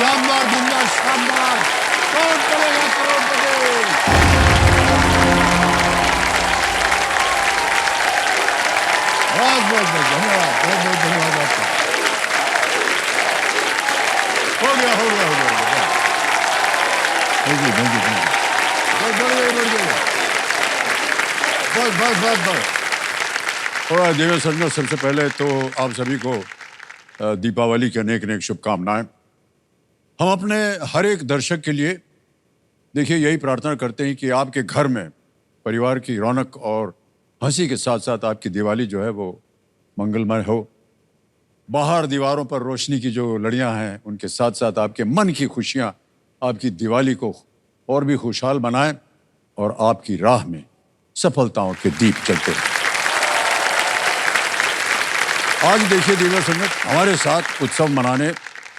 शानदार धंधा शानदार। कौन करेगा करोड़पति? बहुत बहुत धन्यवाद, बहुत बहुत धन्यवाद आपका। हो गया हो गया हो गया। Thank you thank you thank you. बढ़ गए। बस। और देवेंद्र सर, सबसे पहले तो आप सभी को दीपावली की अनेक अनेक शुभकामनाएं। हम अपने हर एक दर्शक के लिए देखिए यही प्रार्थना करते हैं कि आपके घर में परिवार की रौनक और हंसी के साथ साथ आपकी दिवाली जो है वो मंगलमय हो। बाहर दीवारों पर रोशनी की जो लड़ियां हैं उनके साथ साथ आपके मन की खुशियां आपकी दिवाली को और भी खुशहाल बनाएं और आपकी राह में सफलताओं के दीप जलते हैं। आज देखिए देवेंद्र संगत हमारे साथ उत्सव मनाने,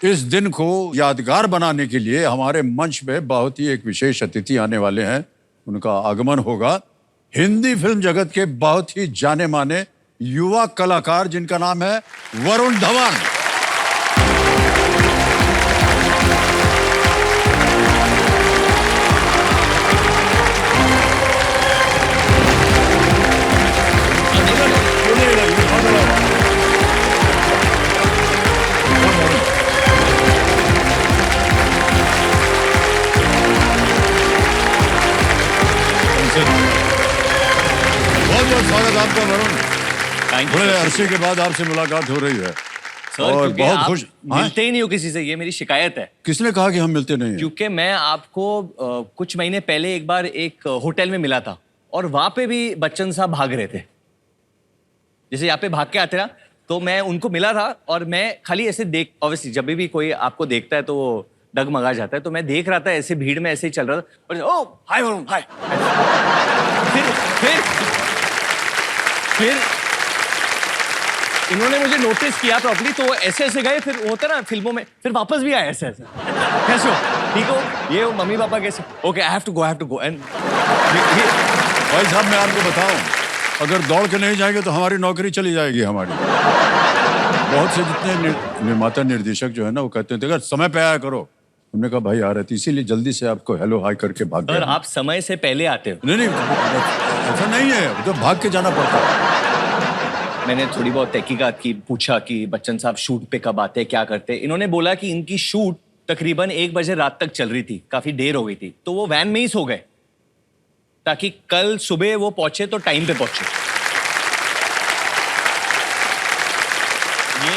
इस दिन को यादगार बनाने के लिए हमारे मंच पे बहुत ही एक विशेष अतिथि आने वाले हैं। उनका आगमन होगा हिंदी फिल्म जगत के बहुत ही जाने माने युवा कलाकार जिनका नाम है वरुण धवन। बहुत स्वागत आपका वरुण। बड़े अरसे के बाद आपसे मुलाकात हो रही है सर, और बहुत खुश। मिलते ही नहीं हो किसी से, ये मेरी शिकायत है। किसने कहा कि हम मिलते नहीं हैं? क्योंकि मैं आपको कुछ महीने पहले एक बार एक होटल में मिला था और वहां पे भी बच्चन साहब भाग रहे थे, जैसे यहाँ पे भाग के आते ना, तो मैं उनको मिला था और मैं खाली ऐसे देख, ऑब्वियसली जब भी कोई आपको देखता है तो वो डगमगा जाता है, तो मैं देख रहा था ऐसे भीड़ में ऐसे ही चल रहा था और ओ हाय वरुण हाय। फिर इन्होंने मुझे नोटिस किया प्रॉपर्ली, तो ऐसे ऐसे गए, फिर होता ना फिल्मों में, फिर वापस भी आए ऐसे ऐसे। कैसे हो? ठीक हो? ये मम्मी पापा कैसे? Okay I have to go and भाई साहब मैं आपको बताऊं, अगर दौड़ के नहीं जाएंगे तो हमारी नौकरी चली जाएगी हमारी। बहुत से जितने निर्माता निर्देशक जो है ना वो कहते हैं समय पे आया करो। हमने कहा भाई आ रहे थे, इसीलिए जल्दी से आपको हेलो हाय करके भाग गए। आप समय से पहले आते हो? नहीं ऐसा नहीं है, तो भाग के जाना पड़ता है। मैंने थोड़ी बहुत तहकीकात की, पूछा कि बच्चन साहब शूट पे कब आते, क्या करते। इन्होंने बोला कि इनकी शूट तकरीबन 1 बजे रात तक चल रही थी, काफी देर हो गई थी, तो वो वैन में ही सो गए ताकि कल सुबह वो पहुंचे तो टाइम पे पहुंचे। ये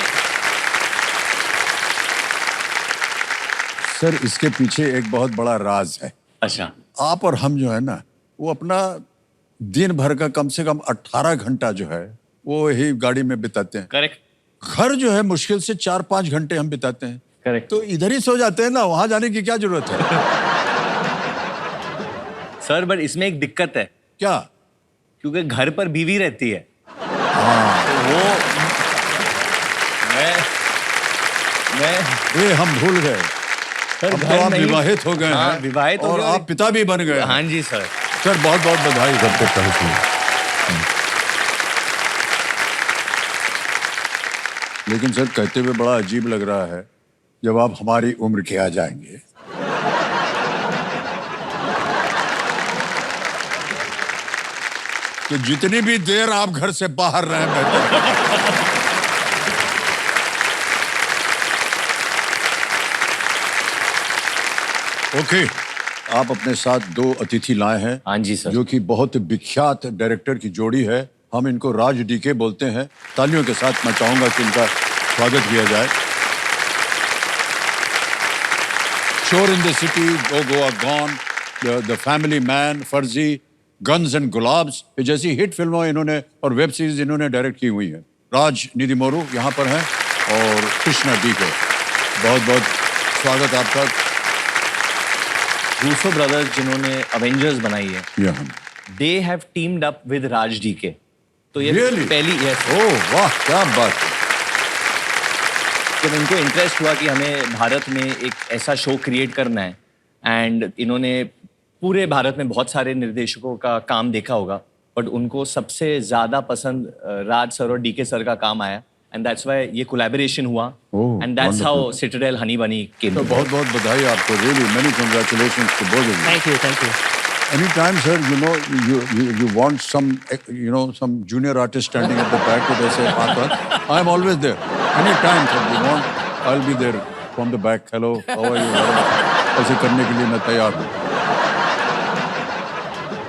सर इसके पीछे एक बहुत बड़ा राज है। अच्छा। आप और हम जो है ना वो अपना दिन भर का कम से कम 18 घंटा जो है वो ही गाड़ी में बिताते हैं। करेक्ट। घर जो है मुश्किल से 4-5 घंटे हम बिताते हैं। करेक्ट। तो इधर ही सो जाते हैं ना, वहां जाने की क्या जरूरत है? सर बट इसमें एक दिक्कत है। क्या? क्योंकि घर पर बीवी रहती है। हाँ। तो वो मैं ये हम भूल गए। सर अब तो आप विवाहित हो गए हाँ, हैं। विवाहित हो और गए आप पिता भी बन गए। हाँ जी सर। सर बहुत बहुत बधाई सबसे पहले। लेकिन सर कहते हुए बड़ा अजीब लग रहा है जब आप हमारी उम्र के आ जाएंगे। तो जितनी भी देर आप घर से बाहर रहें बेहतर है। ओके, आप अपने साथ 2 अतिथि लाए हैं। हाँ जी सर। जो कि बहुत विख्यात डायरेक्टर की जोड़ी है। हम इनको राज डीके बोलते हैं। तालियों के साथ मैं चाहूंगा कि इनका स्वागत किया जाए। शोर in the city, go Goa gone, the family man, फर्जी, गन्स एंड गुलाब्स जैसी हिट फिल्मों इन्होंने और वेब सीरीज इन्होंने डायरेक्ट की हुई हैं। राज निधिमोरू यहाँ पर हैं और कृष्णा डीके, बहुत बहुत स्वागत आपका। रूसो ब्रदर्स जिन्होंने अवेंजर्स बनाई है, यहाँ they have teamed up with Raj DK. तो ये Really? पहली यस। ओह वाह क्या बात है। जब इनको इंटरेस्ट हुआ कि हमें भारत में एक ऐसा शो क्रिएट करना है, एंड इन्होंने पूरे भारत में बहुत सारे निर्देशकों का काम देखा होगा, बट उनको सबसे ज़्यादा पसंद राज सर और डीके सर का काम आया। एंड दैट्स व्हाई ये कोलैबोरेशन हुआ Oh, and that's how wonderful. Citadel Honey Bunny came तो बहुत बहुत बधाई आपको, really many congratulations to both of you. Thank you Any time, sir, you want some junior artist standing at the back with ऐसे हाथ पर, I'm always there. Any time, sir, you want, I'll be there from the back. Hello, how are you? ऐसे करने के लिए मैं तैयार हूँ।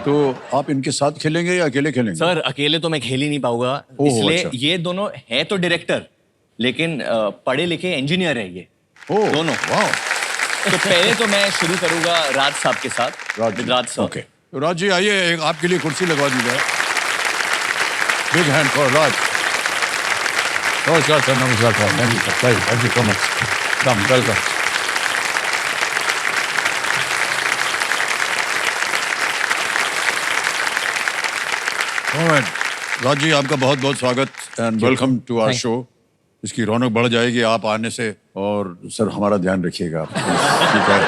तो आप इनके साथ खेलेंगे या अकेले खेलेंगे? सर अकेले तो मैं खेल ही नहीं पाऊंगा, ओह, इसलिए अच्छा। ये दोनों है तो डायरेक्टर लेकिन पढ़े लिखे इंजीनियर है ये ओह, दोनों। वाह। तो पहले तो मैं शुरू करूंगा राज साहब के साथ। राज साहब। ओके, राज जी आइए, एक आपके लिए कुर्सी लगवा दी जाए। Big hand for Raj. नमस्कार सर, नमस्कार sir, thank you sir, thank you so much, come welcome. Raj ji आपका बहुत बहुत स्वागत and welcome to our show. इसकी रौनक बढ़ जाएगी आप आने से, और सर हमारा ध्यान रखिएगा आप, ठीक है?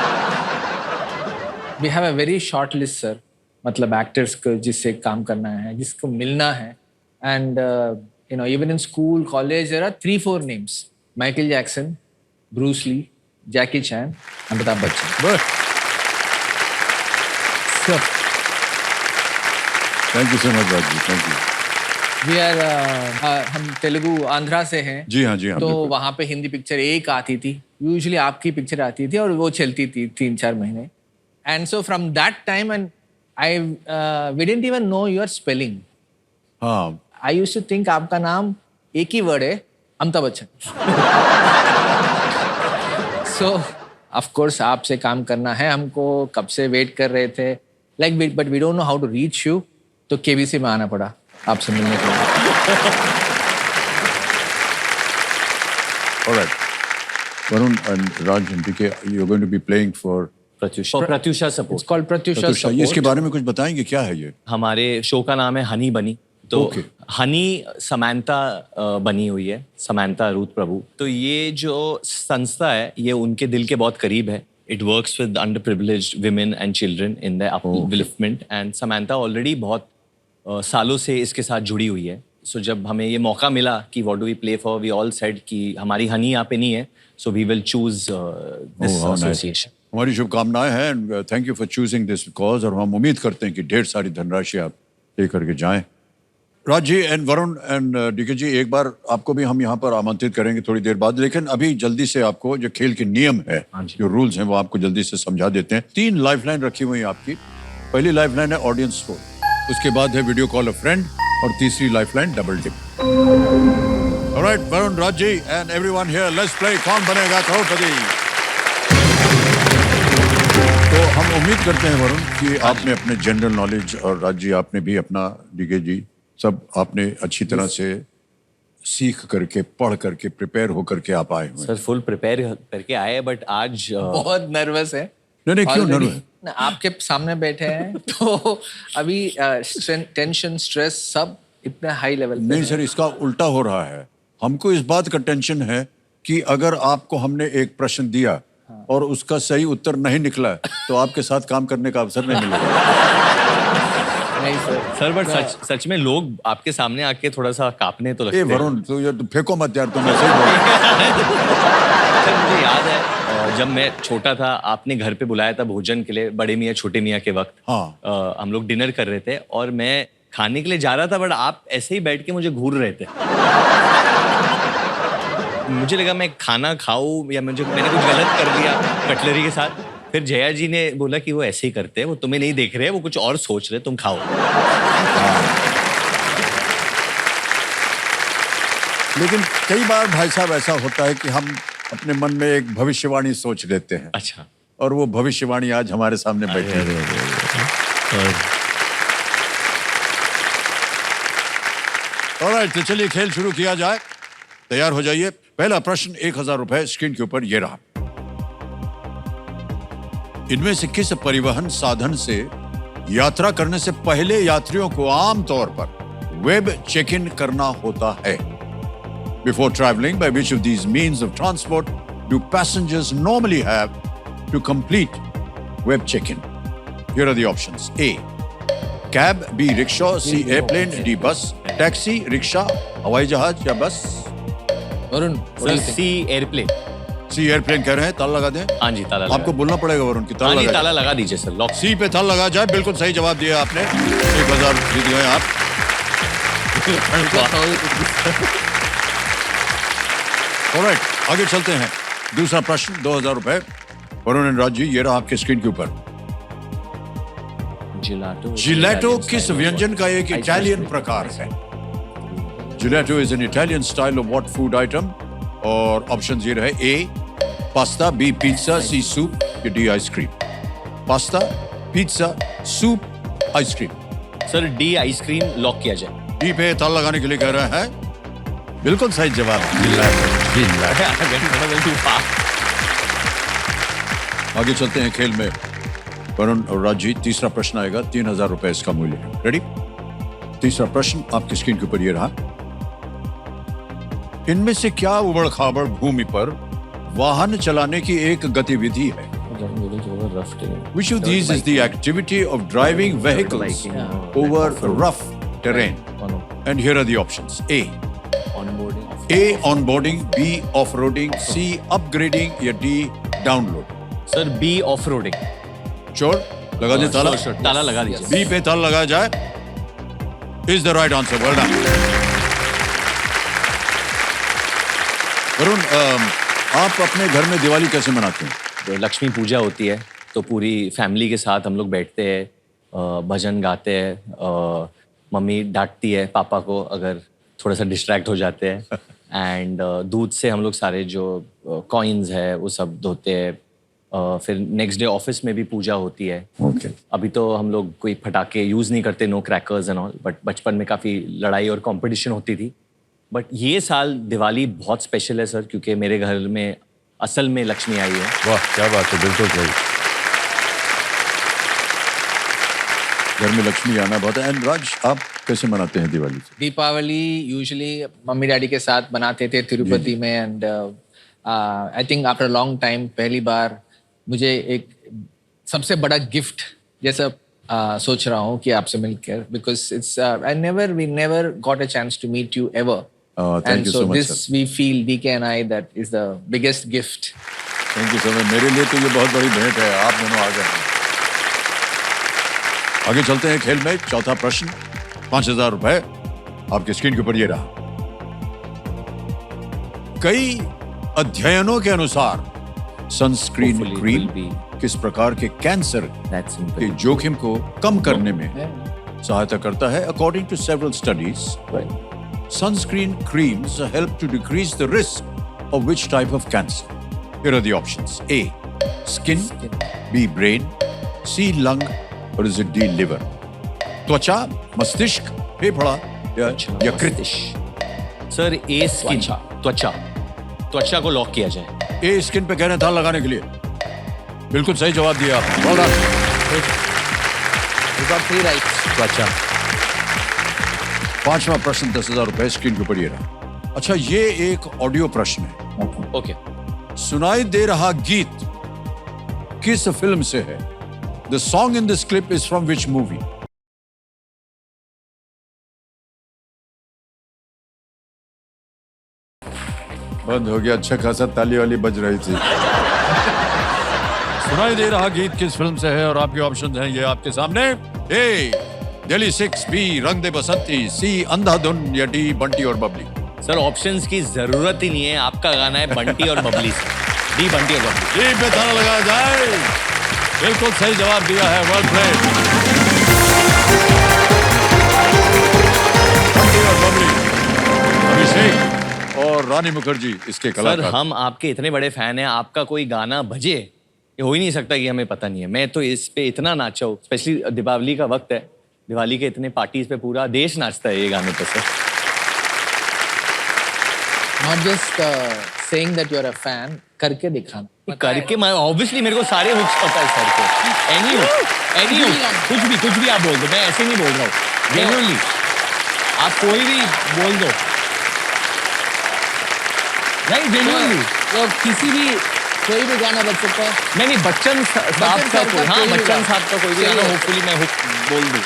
We have a very short list, sir. मतलब actors को जिससे काम करना है, जिसको मिलना है, and even in school, college, there are 3-4 names: Michael Jackson, Bruce Lee, Jackie Chan, Amitabh Bachchan. बस, So thank you so much Raj ji, thank you. we are हम तेलुगु आंध्रा से हैं। जी हाँ, जी हाँ, तो बिल्कुल। वहाँ पे हिंदी पिक्चर एक आती थी, यूजुअली आपकी पिक्चर आती थी और वो चलती थी 3-4 महीने। And so from that time and I we didn't even know your spelling. हाँ, आई यूज्ड टू थिंक आपका नाम एक ही वर्ड है, अमिताभ बच्चन। सो ऑफ कोर्स आपसे काम करना है हमको, कब से वेट कर रहे थे, like but we don't know how to reach you, तो केबीसी में आना पड़ा आपसे मिलने के लिए। alright. Varun and Raj and DK, you're going to be playing for Pratyusha it's support. Called Pratyusha Pratyusha. ये इसके सपोर्ट। बारे में कुछ बताएंगे, क्या है ये? हमारे शो का नाम है हनी बनी। तो Okay. हनी समांता बनी हुई है, समांता रूथ प्रभु। तो ये जो संस्था है ये उनके दिल के बहुत करीब है। It works with under privileged women and children in the upliftment, and समांता already बहुत सालों से इसके साथ जुड़ी हुई है। सो जब हमें ये मौका मिला कि what do we play for, we all said कि हमारी हनी यहाँ पे नहीं है, so we will choose this Oh, how nice. Association. हमारी शुभकामनाएं हैं and thank you for choosing this cause, और हम उम्मीद करते हैं कि ढेर सारी धनराशि आप लेकर के जाएं। राज ji and Varun and DK जी, एक बार आपको भी हम यहाँ पर आमंत्रित करेंगे थोड़ी देर बाद, लेकिन अभी जल्दी से आपको जो खेल के नियम है, जो रूल्स हैं, वो आपको जल्दी से समझा देते हैं। 3 लाइफलाइन रखी हुई हैं आपकी। पहली लाइफलाइन है ऑडियंस फोन, उसके बाद है वीडियो कॉल अ फ्रेंड, और तीसरी lifeline double dip. Alright Varun, Raj ji and everyone here, let's play Kaun Banega करोड़पति। तो हम उम्मीद करते हैं वरुण कि आपने अपने जनरल नॉलेज, और राज जी आपने भी अपना, डीके जी सब आपने अच्छी तरह से सीख करके, पढ़ करके, प्रिपेयर होकर के आप आए हुए हैं। सर फुल प्रिपेयर करके आए, बट आज बहुत नर्वस है। नहीं, क्यों Already नर्वस? ना, आपके सामने बैठे हैं तो अभी टेंशन, स्ट्रेस सब इतना हाई लेवल पे नहीं है। सर, इसका उल्टा हो रहा है। हमको इस बात का टेंशन है कि अगर आपको हमने एक प्रश्न दिया और उसका सही उत्तर नहीं निकला, तो आपके साथ काम करने का अवसर नहीं मिलेगा। नहीं सर, बट सच में लोग आपके सामने आके थोड़ा सा कांपने तो लगते ए हैं। वरुण, तो यार फेंको मत यार, तुम ऐसे ही बोल। सर मुझे याद है जब मैं छोटा था, आपने घर पे बुलाया था भोजन के लिए, बड़े मियाँ छोटे मियाँ के वक्त। हाँ। हम लोग डिनर कर रहे थे और मैं खाने के लिए जा रहा था, बट आप ऐसे ही बैठ के मुझे घूर रहे थे। मुझे लगा मैं खाना खाऊं या मैंने कुछ गलत कर दिया कटलरी के साथ। फिर जया जी ने बोला कि वो ऐसे ही करते हैं, वो तुम्हें नहीं देख रहे, वो कुछ और सोच रहे, तुम खाओ। लेकिन कई बार भाई साहब ऐसा होता है कि हम अपने मन में एक भविष्यवाणी सोच लेते हैं, अच्छा, और वो भविष्यवाणी आज हमारे सामने बैठी है। ऑलराइट, तो चलिए खेल शुरू किया जाए। तैयार हो जाइए। पहला प्रश्न 1000 रुपए स्क्रीन के ऊपर ये रहा। इनमें से किस परिवहन साधन से यात्रा करने से पहले यात्रियों को आमतौर पर वेब चेक इन करना होता है? Before traveling, by which of these means of transport do passengers normally have to complete web check-in? Here are the options. A. Cab. B. Rickshaw. C. Airplane. D. Bus. Taxi. Rickshaw. हवाई जहाज या bus? Varun, what do sir you think? C airplane. C airplane कह रहे हैं, ताला लगा दें? हाँ जी, ताला लगा। आपको बोलना पड़ेगा वरुण की ताला हाँ जी, लगा ताला लगा दीजिए सर, लॉक। सी पे ताला लगा जाए। बिल्कुल सही जवाब दिया आपने, 1000 जीत गए आप। ऑलराइट, आगे चलते हैं। दूसरा प्रश्न, 2000 रुपए। वरुण एंड राज जी, ये रहा आपके स्क्रीन के ऊपर। जिलाटो। जिलेटो किस व्यंजन का एक इटालियन प्रकार है? Gelato is an Italian style of what food item? और ऑप्शन ये रहे, ए पास्ता, बी पिज्जा, सी सूप, या D ice cream. Pasta, pizza, soup, ice cream. Sir D ice cream lock किया जाए। डी पे ताला लगाने के लिए कह रहे हैं। बिल्कुल सही जवाब, जिलेटो। आगे चलते हैं खेल में। वरुण और राज जी, तीसरा प्रश्न आएगा, 3000 रुपए इसका मूल्य है। रेडी? तीसरा प्रश्न आपकी स्क्रीन के ऊपर ये रहा। इनमें से क्या उबड़ खाबड़ भूमि पर वाहन चलाने की एक गतिविधि है? Which of these is the activity of driving vehicles over rough terrain? And here are the options. A. Onboarding, B. Off-roading, C. Upgrading, या D. Download. Sir B off roading. Sure? लगा दे ताला? ताला लगा दीजिए। बी पे ताला लगाया जाए। Is the right answer. Well done. Varun, आप अपने घर में दिवाली कैसे मनाते हैं? तो लक्ष्मी पूजा होती है, तो पूरी फैमिली के साथ हम लोग बैठते हैं, भजन गाते हैं, मम्मी डांटती है पापा को अगर थोड़ा सा डिस्ट्रैक्ट हो जाते हैं, एंड दूध से हम लोग सारे जो कॉइन्स है वो सब धोते हैं। फिर नेक्स्ट डे ऑफिस में भी पूजा होती है। Okay. अभी तो हम लोग कोई पटाखे यूज़ नहीं करते, no crackers and all, but बचपन में काफ़ी लड़ाई और कंपटीशन होती थी। बट ये साल दिवाली बहुत स्पेशल है सर, क्योंकि मेरे घर में असल में लक्ष्मी आई है। वाह, क्या बात है, बिल्कुल सही। घर में लक्ष्मी आना बहुत है। एंड राज, आप कैसे मनाते हैं Diwali? Deepavali usually mummy daddy के साथ बनाते थे तिरुपति में, and I think after long time पहली बार मुझे एक सबसे बड़ा गिफ्ट जैसा सोच रहा हूँ कि आपसे मिलकर, because it's we never got a chance to meet you ever, Thank and you so so much, this sir. We feel, DK and I, that is the biggest gift. Thank you so much. मेरे लिए तो ये बहुत बड़ी भेंट है, आप दोनों आ गए। आगे चलते हैं खेल में। चौथा प्रश्न, 5000 रुपए आपके स्क्रीन के ऊपर ये रहा। कई अध्ययनों के अनुसार sunscreen Hopefully it cream will be- किस प्रकार के कैंसर That's के simple. जोखिम को कम करने में सहायता करता है? According to several studies, sunscreen creams help to decrease the risk of which type of cancer? Here are the options. A. Skin. B. Brain. C. Lung. Or is it D. Liver? त्वचा, मस्तिष्क, फेफड़ा या यकृत? Sir ए skin, त्वचा। त्वचा को lock किया जाए। ए स्किन पे कह रहे हैं ताला लगाने के लिए। बिल्कुल सही जवाब दिया आपने। Well done. You got 3 rights. त्वचा। पांचवा प्रश्न, 10,000 रुपए स्क्रीन के ऊपर ये रहा। अच्छा, ये एक ऑडियो प्रश्न है। ओके। सुनाई दे रहा गीत किस फिल्म से है? The song in this clip is from which movie? बंद हो गया। अच्छा खासा ताली वाली बज रही थी। सुनाई दे रहा गीत किस फिल्म से है? और आपके ऑप्शंस हैं ये आपके सामने। ए दिल्ली 6, बी रंग दे बसंती, सी अंधाधुन, या डी बंटी और बबली? सर ऑप्शंस की जरूरत ही नहीं है, आपका गाना है बंटी और बबली से। डी बंटी और बबली। जी पे ताला लगाया जाए। बिल्कुल सही जवाब दिया है। Well played. बंटी और बबली, अभिषेक और रानी मुखर्जी इसके सर कलाकार। हम आपके इतने बड़े फैन हैं, आपका कोई गाना बजे ये हो ही नहीं सकता कि हमें पता नहीं है। मैं तो इस पे इतना नाचा हूँ, स्पेशली दीपावली का वक्त है, दिवाली के इतने पार्टीज पे पूरा देश नाचता है ये गाने पे sir. Not just saying that you are a fan, करके दिखाना। करके मैं ऑब्वियसली मेरे को सारे हुक्स पता है सर के। एनी हुक, कुछ भी आप बोल दो, मैं ऐसे नहीं बोल रहा हूँ, जेन्युइनली आप कोई भी बोल दो। नहीं जेन्युइनली, वो किसी भी कोई भी गाना बज सकता है। नहीं बच्चन साहब का कोई, हाँ कोई भी बच्चन गाना। साहब का कोई भी गाना, चलिए। होपफुली मैं हुक बोल दूँ।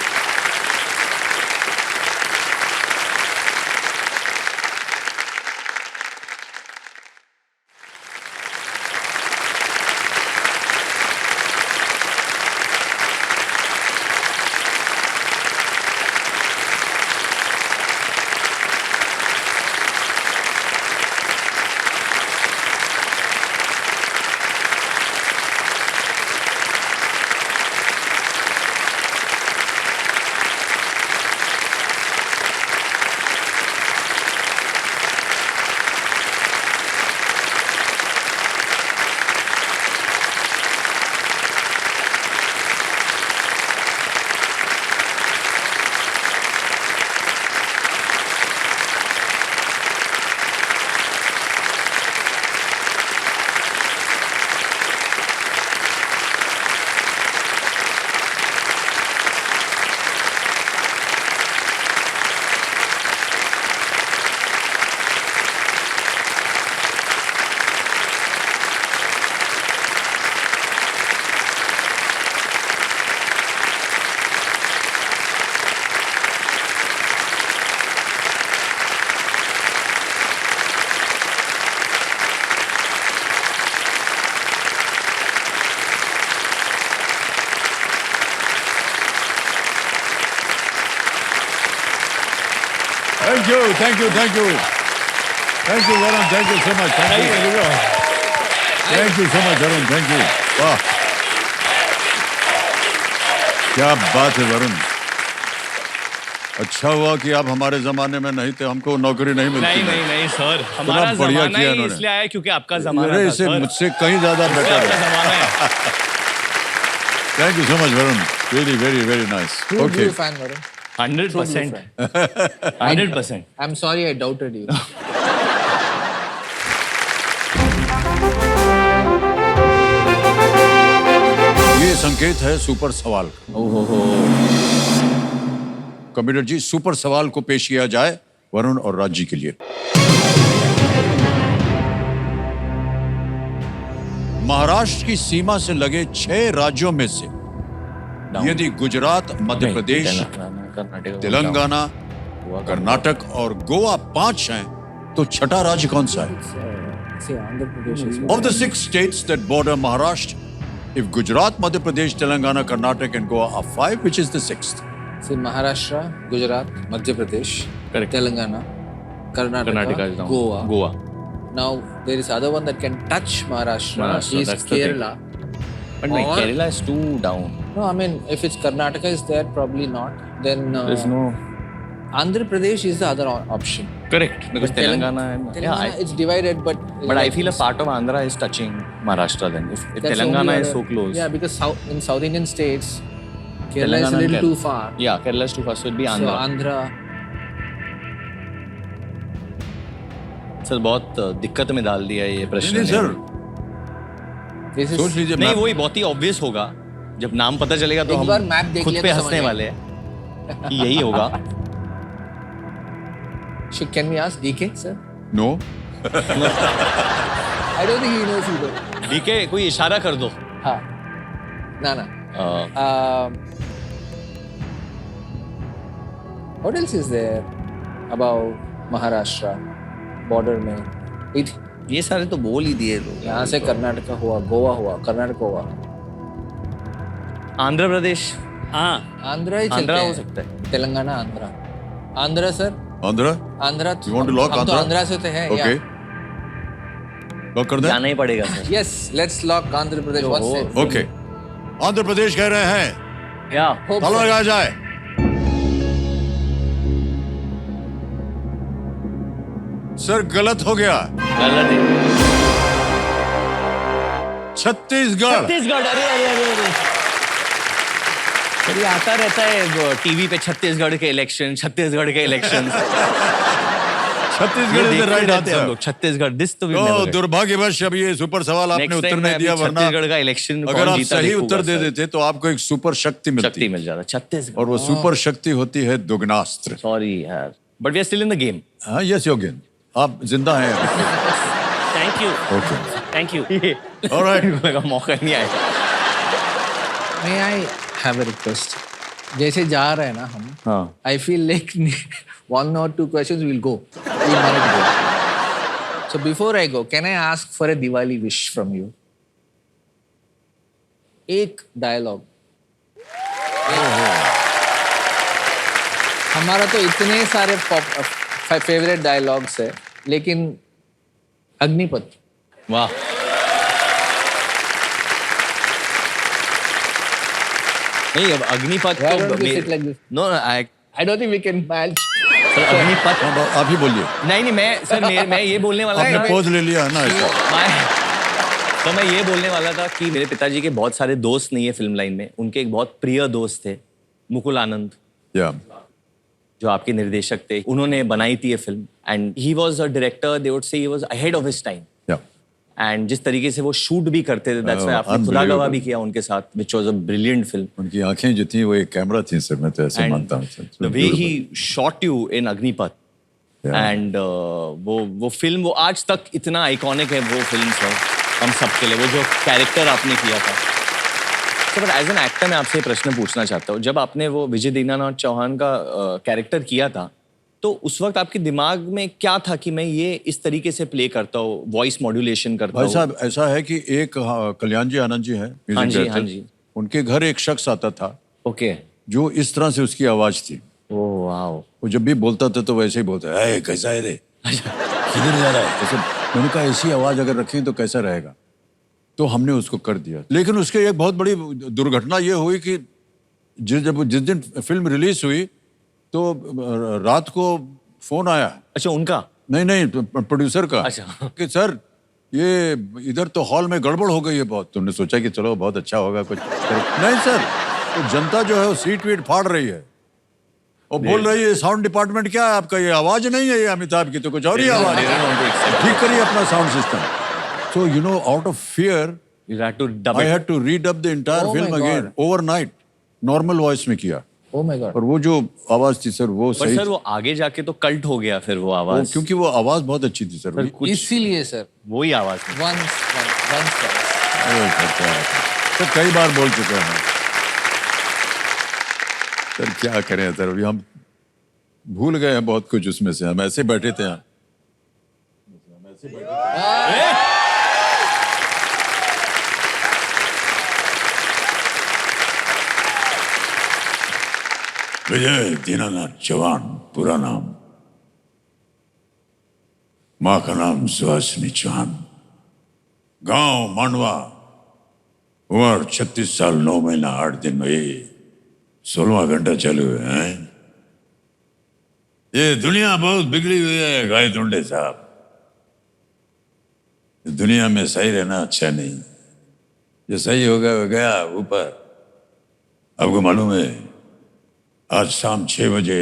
Thank you thank you thank you thank you Varun, thank you so much, thank you so much Varun, thank you. वाह क्या बात है वरुण, अच्छा हुआ कि आप हमारे जमाने में नहीं थे, हमको नौकरी नहीं मिलती। नहीं सर, हमारा बढ़िया जमाना किया ही इन्होंने। इसलिए आया क्योंकि आपका जमाना अरे था इसे सर। मुझसे कहीं ज्यादा बेटर आपका है। जमाना है। Thank you so much Varun, really very very nice. True okay blue fan, Varun. 100%, friend. 100%. I'm sorry I doubted you. ये संकेत है सुपर सवाल का। ओहो, कम्प्यूटर जी सुपर सवाल को पेश किया जाए वरुण और राज जी के लिए। महाराष्ट्र की सीमा से लगे 6 राज्यों में से यदि गुजरात, मध्य प्रदेश, तेलंगाना, कर्नाटक और गोवा 5 हैं, तो छठा राज्य कौन सा है? See, Andhra Pradesh is Of the 6 states that border Maharashtra, if Gujarat, Madhya Pradesh, Telangana, Karnataka and Goa are 5, which is the 6th? See, Maharashtra, Gujarat, Madhya Pradesh, Correct. Telangana, Karnataka, is down. Goa. Goa. Now there is other one that can touch Maharashtra, Maharashtra, is that's the thing. Kerala. But no, Or- Kerala is too down. No, I mean if it's Karnataka is there, probably not. Then There's no. Andhra Pradesh is the other option. Correct. Because But Telangana and. Telangana, it's divided, but but I feel a part of Andhra is touching Maharashtra then. If that's Telangana only is other- so close. Yeah, because in South Indian states, Kerala is a Telangana and little Kerala. too far. Yeah, Kerala is too far, so it'd be So Andhra. Andhra. Sir बहुत दिक्कत में डाल दिया ये प्रश्न नहीं ने। Sir, This is सोच लीजिए। नहीं मैं- वही बहुत ही ऑब्वियस होगा, जब नाम पता चलेगा तो एक बार हम मैप देख खुद लिया पे तो हंसने समझ वाले हैं कि यही होगा। Can we ask DK, sir? No, I don't think he knows either. DK कोई इशारा कर दो। हाँ, ना। What else is there about Maharashtra border में? ये सारे तो बोल ही दिए लोग। यहाँ से कर्नाटका हुआ, गोवा हुआ, कर्नाटक हुआ, आंध्र प्रदेश, हाँ आंध्रा ही चलते आंध्रा हो हैं। सकता है। Telangana, Andhra, Andhra sir, Andhra, Andhra. You want to lock हम तो Andhra? आंध्रा से तो है। ओके, लॉक कर दें। जाना ही पड़ेगा sir. Yes, let's lock Andhra Pradesh once ओहो। again. ओके, आंध्र प्रदेश कह रहे हैं, या Hope ताला so. लगाया जाए। सर गलत हो गया, गलत है। छत्तीसगढ़। छत्तीसगढ़, अरे सर ये आता रहता है टीवी पे, छत्तीसगढ़ के इलेक्शन, छत्तीसगढ़ के election. Chhattisgarh is the right answer. लोग छत्तीसगढ़, दिस तो तो दुर्भाग्यवश अब ये सुपर सवाल आपने उत्तर नहीं दिया, वरना छत्तीसगढ़ का इलेक्शन अगर आप सही उत्तर दे देते तो आपको एक सुपर शक्ति शक्ति मिलती, मिल जाता छत्तीसगढ़। और वो सुपर शक्ति होती है दुगनास्त्र। सॉरी यार, but we are still in the game. हाँ, यस योगेन, आप जिंदा हैं। Thank you, okay, thank you. Alright. लगा मौका नहीं आया। May I have a request? जैसे जा रहे हैं ना हम, हाँ I feel like 1 or 2 questions will go. We might go. So before I go, can I ask for a Diwali wish from you? एक डायलॉग। हमारा तो इतने सारे फेवरेट डायलॉग्स है, लेकिन अग्निपथ। वाह, नहीं अब अग्निपथ Why don't we तो sit like this? No I I don't think we can match. Agneepath आप ही बोलिए, नहीं मैं सर मैं ये बोलने वाला आपने था। पोज ले लिया है ना ऐसा। तो मैं ये बोलने वाला था कि मेरे पिताजी के बहुत सारे दोस्त नहीं है फिल्म लाइन में, उनके एक बहुत प्रिय दोस्त थे मुकुल आनंद, या जो आपके निर्देशक थे। उन्होंने बनाई थी ये film and he was a director, they would say he was ahead of his time. या एंड जिस तरीके से वो शूट भी करते थे, दैट्स व्हाई आपने खुदा गवाह भी किया उनके साथ, which was a brilliant film. उनकी आंखें जो थी वो एक कैमरा थी सर, मैं तो ऐसे मानता हूँ sir. The way he shot you in Agneepath and वो फिल्म, वो आज तक इतना आइकॉनिक है वो फिल्म सर हम सबके लिए, वो जो कैरेक्टर आपने किया था। तो बट एज एन एक्टर मैं आपसे प्रश्न पूछना चाहता हूँ, जब आपने वो विजय दीनानाथ चौहान का कैरेक्टर किया था, तो उस वक्त आपके दिमाग में क्या था कि मैं ये इस तरीके से प्ले करता हूँ, वॉइस मॉड्यूलेशन करता भाई हूँ? साहब ऐसा है कि एक कल्याण जी आनंद जी हैं, म्यूजिक हाँ जी, डायरेक्टर, हाँ जी। उनके घर एक शख्स आता था ओके, जो इस तरह से उसकी आवाज थी, ओह वाओ। वो जब भी बोलता था तो वैसे ही बोलता है, कैसा है रे, किधर जा रहा है, कैसे। मैंने कहा ऐसी आवाज अगर रखें तो कैसा रहेगा, तो हमने उसको कर दिया। लेकिन उसके एक बहुत बड़ी दुर्घटना ये हुई कि जिस दिन फिल्म रिलीज हुई तो रात को फोन आया। अच्छा, उनका? नहीं, प्रोड्यूसर का। अच्छा। कि सर ये इधर तो हॉल में गड़बड़ हो गई है बहुत। तुमने सोचा कि चलो बहुत अच्छा होगा कुछ। नहीं सर, तो जनता जो है वो सीट वीट फाड़ रही है और बोल रही है साउंड डिपार्टमेंट क्या है आपका, ये आवाज नहीं है ये अमिताभ की, तो कुछ और ही आवाज है, ठीक करिए अपना sound system. So you know, out of fear You had to dub I it. Had to redub the entire Oh my film again God. Overnight, normal voice में किया। Oh my God. और वो जो आवाज थी सर वो पर सही सर वो आगे जाके तो कल्ट हो गया फिर वो वो, आवाज। क्योंकि वो आवाज बहुत अच्छी थी सर। सर कुछ इसीलिए सर वही आवाज थी। once. तो कई बार बोल चुके हैं सर, क्या करें सर, अभी हम भूल गए हैं बहुत कुछ उसमें से। हम ऐसे बैठे थे यहाँ, विजय दीनानाथ चौहान पूरा नाम, माँ का नाम सुहासिनी चौहान, गांव मांडवा, उम्र 36 साल 9 महीना 8 दिन में, 16वां घंटा चालू है। ये दुनिया बहुत बिगड़ी हुई है गाय टुंडे साहब, दुनिया में सही रहना अच्छा नहीं, जो सही होगा वो गया ऊपर। आपको मालूम है आज शाम 6 बजे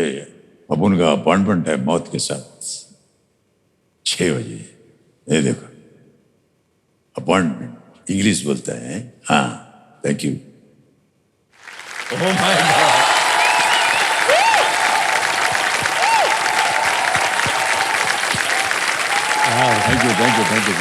अपन का अपॉइंटमेंट है मौत के साथ, 6 बजे। ये देखो अपॉइंटमेंट इंग्लिश बोलता है। हाँ, thank you. Oh my God. Thank you.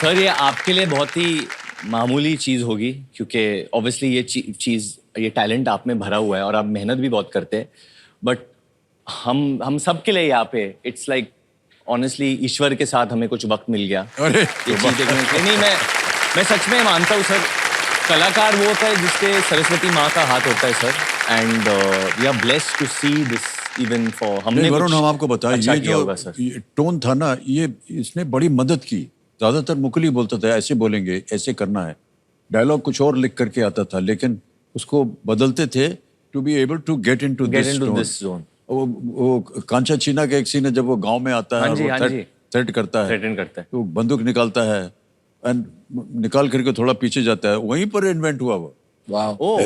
Sir ये आपके लिए बहुत ही मामूली चीज होगी क्योंकि ऑब्वियसली ये चीज ये टैलेंट आप में भरा हुआ है और आप मेहनत भी बहुत करते हैं, बट हम सब के लिए यहाँ पे इट्स लाइक ऑनेस्टली ईश्वर के साथ हमें कुछ वक्त मिल गया अरे ये चीज देखने के लिए। नहीं, मैं सच में मानता हूँ सर, कलाकार वो होता है जिसके सरस्वती माँ का हाथ होता है sir, and we are blessed to see this even for. हमने वरुण, हम आपको बताएं अच्छा ये किया होगा जो सर। ये टोन था ना, ये इसने बड़ी मदद की। ज्यादातर मुकुल बोलता था ऐसे बोलेंगे, ऐसे करना है, डायलॉग कुछ और लिख करके आता था, लेकिन उसको बदलते थे to be able to get into this zone. वो कांचा चीना का एक सीन है जब वो गांव में आता है हाँ जी, और हाँ जी। थ्रेट करता है, थ्रेटन करता है। तो बंदूक निकालता है एंड निकाल करके थोड़ा पीछे जाता है, वहीं पर इन्वेंट हुआ वो। Wow. ओ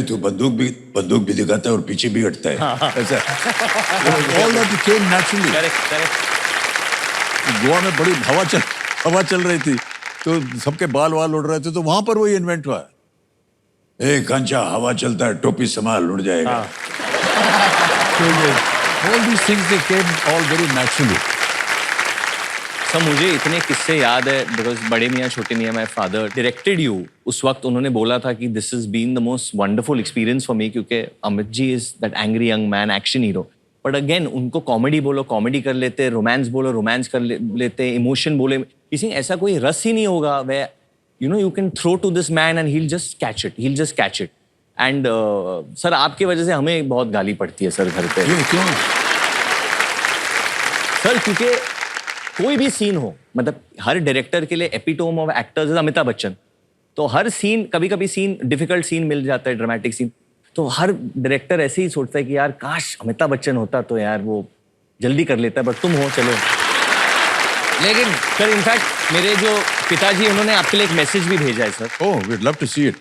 तू बंदूक भी दिखाता है और पीछे भी हटता है, ऐसा। All that came naturally. Correct. Goa में बड़ी हवा चल रही थी तो सबके बाल उड़ रहे थे, तो वहां पर वही इन्वेंट हुआ। ए कंचा, हवा चलता है, टोपी संभाल, उड़ जाएगा। So all these things they came all very naturally. Sir मुझे इतने किस्से याद है बिकॉज बड़े मियाँ छोटे मियाँ माय फादर डायरेक्टेड यू। उस वक्त उन्होंने बोला था कि this is been the most wonderful experience for me, क्योंकि Amit ji is that angry young man action hero, but again उनको कॉमेडी बोलो कॉमेडी कर लेते, रोमांस बोलो रोमांस कर लेते, इमोशन बोले, किसी ऐसा कोई रस ही नहीं होगा way you know you can throw to this man and he'll just catch it. एंड सर आपकी वजह से हमें बहुत गाली पड़ती है सर घर पे। ये क्यों? सर क्योंकि कोई भी सीन हो, मतलब हर डायरेक्टर के लिए epitome of actors Amitabh Bachchan, तो हर सीन कभी कभी सीन डिफिकल्ट सीन मिल जाता है, ड्रामेटिक सीन, तो हर डायरेक्टर ऐसे ही सोचता है कि यार काश अमिताभ बच्चन होता तो यार वो जल्दी कर लेता, बट तुम हो चलो। लेकिन सर इनफैक्ट मेरे जो पिताजी उन्होंने आपके लिए एक मैसेज भी भेजा है sir. Oh, we'd love to see it.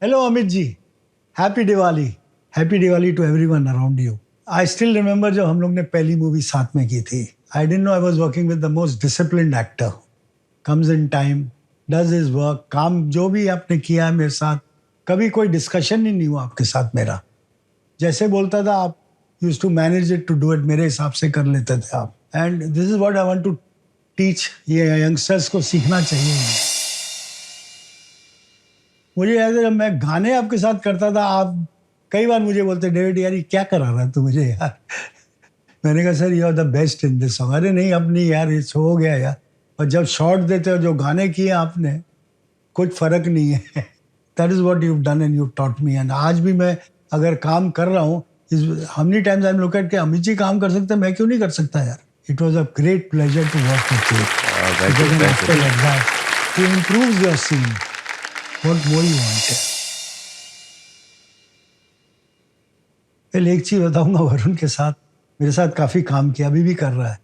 Hello, Amit ji. Happy Diwali. Happy Diwali to everyone around you. I still remember जब हम लोग ने पहली मूवी साथ में की थी. I didn't know I was working with the most disciplined actor. Comes in time, does his work. काम जो भी आपने किया है मेरे साथ, कभी कोई डिस्कशन ही नहीं हुआ आपके साथ मेरा. जैसे बोलता था आप used to manage it to do it, मेरे हिसाब से कर लेते थे आप. And this is what I want to teach ये youngsters को सीखना चाहिए. मुझे याद है जब मैं गाने आपके साथ करता था, आप कई बार मुझे बोलते डेविड यार ये क्या करा रहा है तू मुझे यार। मैंने कहा sir you are the best in this song. अरे नहीं अब नहीं यार, इट्स हो गया यार। और जब शॉट देते हो, जो गाने किए आपने, कुछ फर्क नहीं है। That is what you done and you taught me. And आज भी मैं अगर काम कर रहा हूँ, how many times I am look at के अमित जी काम कर सकते हैं, मैं क्यों नहीं कर सकता यार। It was a great pleasure to work with you. He improves your scene. What more you want? एक चीज बताऊंगा, वरुण के साथ मेरे साथ काफी काम किया, अभी भी कर रहा है,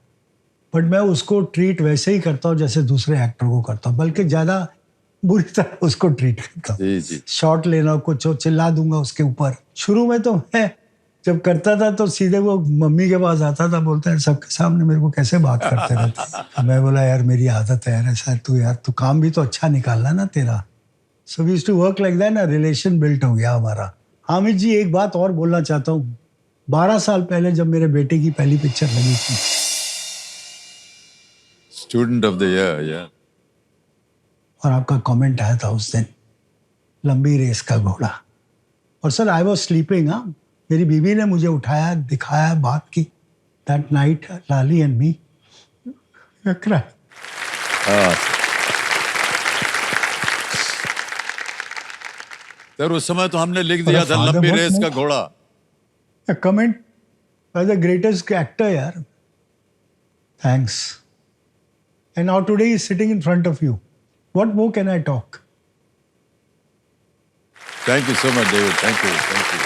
बट मैं उसको ट्रीट वैसे ही करता हूँ जैसे दूसरे एक्टर को करता हूँ, बल्कि ज्यादा बुरी तरह उसको ट्रीट करता हूँ। शॉट लेना, कुछ चिल्ला दूंगा उसके ऊपर। शुरू में तो मैं जब करता था तो सीधे वो मम्मी के पास आता था, बोलता है सबके सामने मेरे को कैसे बात करते रहते। मैं बोला यार मेरी आदत है यार ऐसा, तू काम भी तो अच्छा निकालना ना तेरा। So we used to work like that ना, रिलेशन बिल्ट हो गया हमारा। हामिद जी एक बात और बोलना चाहता हूँ, 12 साल पहले जब मेरे बेटे की पहली पिक्चर लगी थी, स्टूडेंट ऑफ द ईयर, या, और आपका कमेंट आया था उस दिन, लंबी रेस का घोड़ा। और सर आई वॉज स्लीपिंग। हाँ, मेरी बीवी ने मुझे उठाया, दिखाया, बात की। That night Lali and me cry. Sir उस समय तो हमने लिख दिया था लंबी रेस का घोड़ा। Comment as the greatest actor यार, thanks. And now today he is sitting in front of you. What more can I talk? Thank you so much David, thank you, thank you.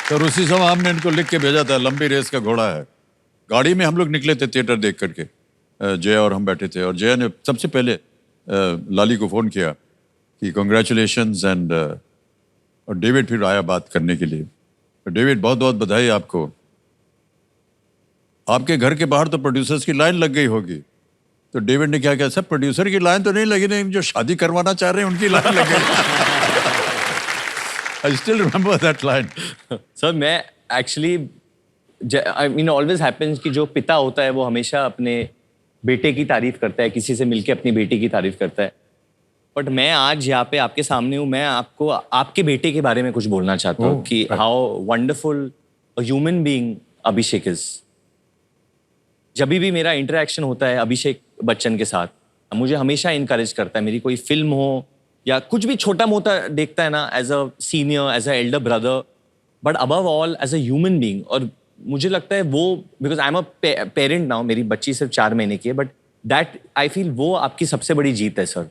Sir उसी समय हमने इनको लिख के भेजा था लंबी रेस का घोड़ा है। गाड़ी में हम लोग निकले थे थिएटर देख करके, जया और हम बैठे थे, और जया ने सबसे पहले लाली को फ़ोन किया कि कॉन्ग्रेचुलेशंस एंड, और डेविड फिर आया बात करने के लिए। तो डेविड बहुत बहुत बधाई आपको, आपके घर के बाहर तो प्रोड्यूसर्स की लाइन लग गई होगी। तो डेविड ने क्या किया, सर प्रोड्यूसर की लाइन तो नहीं लगी, नहीं जो शादी करवाना चाह रहे हैं उनकी लाइन लग गई। I still remember that line. Sir मैं actually, I mean always happens कि जो पिता होता है वो हमेशा अपने बेटे की तारीफ करता है, किसी से मिलके अपनी बेटी की तारीफ करता है। बट मैं आज यहाँ पे आपके सामने हूँ, मैं आपको आपके बेटे के बारे में कुछ बोलना चाहता हूँ कि how wonderful a human being Abhishek is. जब भी मेरा इंटरेक्शन होता है अभिषेक बच्चन के साथ, मुझे हमेशा इनकरेज करता है। मेरी कोई फिल्म हो या कुछ भी छोटा मोटा देखता है ना, as a senior, as a elder brother, but above all as a human being. और मुझे लगता है वो, because I am a parent now, मेरी बच्ची सिर्फ 4 महीने की है, बट दैट आई फील वो आपकी सबसे बड़ी जीत है सर।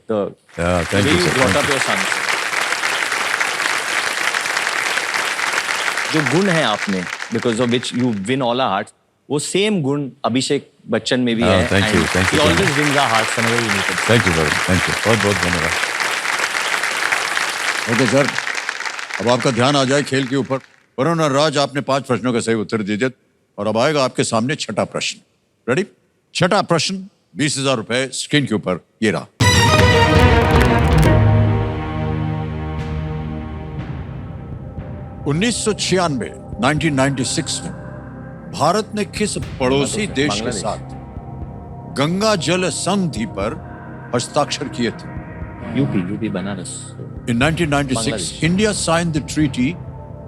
जो गुण है आप में, because of which you win all our hearts, वो सेम गुण अभिषेक बच्चन में भी है। Thank you, thank you, always wins our hearts whenever we meet. Thank you, thank you, बहुत बहुत धन्यवाद। ओके सर, अब आपका ध्यान आ जाए खेल के ऊपर। वरुण और राज, आपने 5 प्रश्नों का सही उत्तर दीजिए, और अब आएगा आपके सामने छठा प्रश्न। रेडी? छठा प्रश्न 20,000 रुपए स्क्रीन के ऊपर ये रहा। (1996) 1996 में भारत ने किस पड़ोसी देश के साथ गंगा जल संधि पर हस्ताक्षर किए थे? UP Banaras. In 1996, Bangladesh. India signed the treaty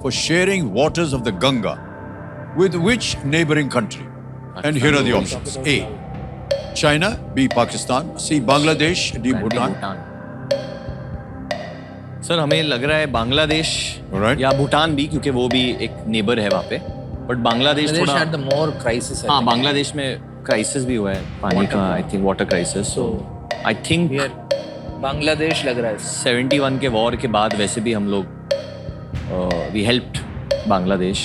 for sharing waters of the Ganga with which neighboring country? And here are the options. A. China. B. Pakistan. C. Bangladesh. D. Bhutan. Sir हमें लग रहा है Bangladesh Alright. या भूटान भी, क्योंकि वो भी एक नेबर है वहाँ पे। बट बांग्लादेश Bangladesh थोड़ा, had the more crisis. I हाँ think. बांग्लादेश में क्राइसिस भी हुआ है पानी का, I think water crisis. So I think Here, Bangladesh लग रहा है। 71 के वॉर के बाद वैसे भी हम लोग we helped Bangladesh.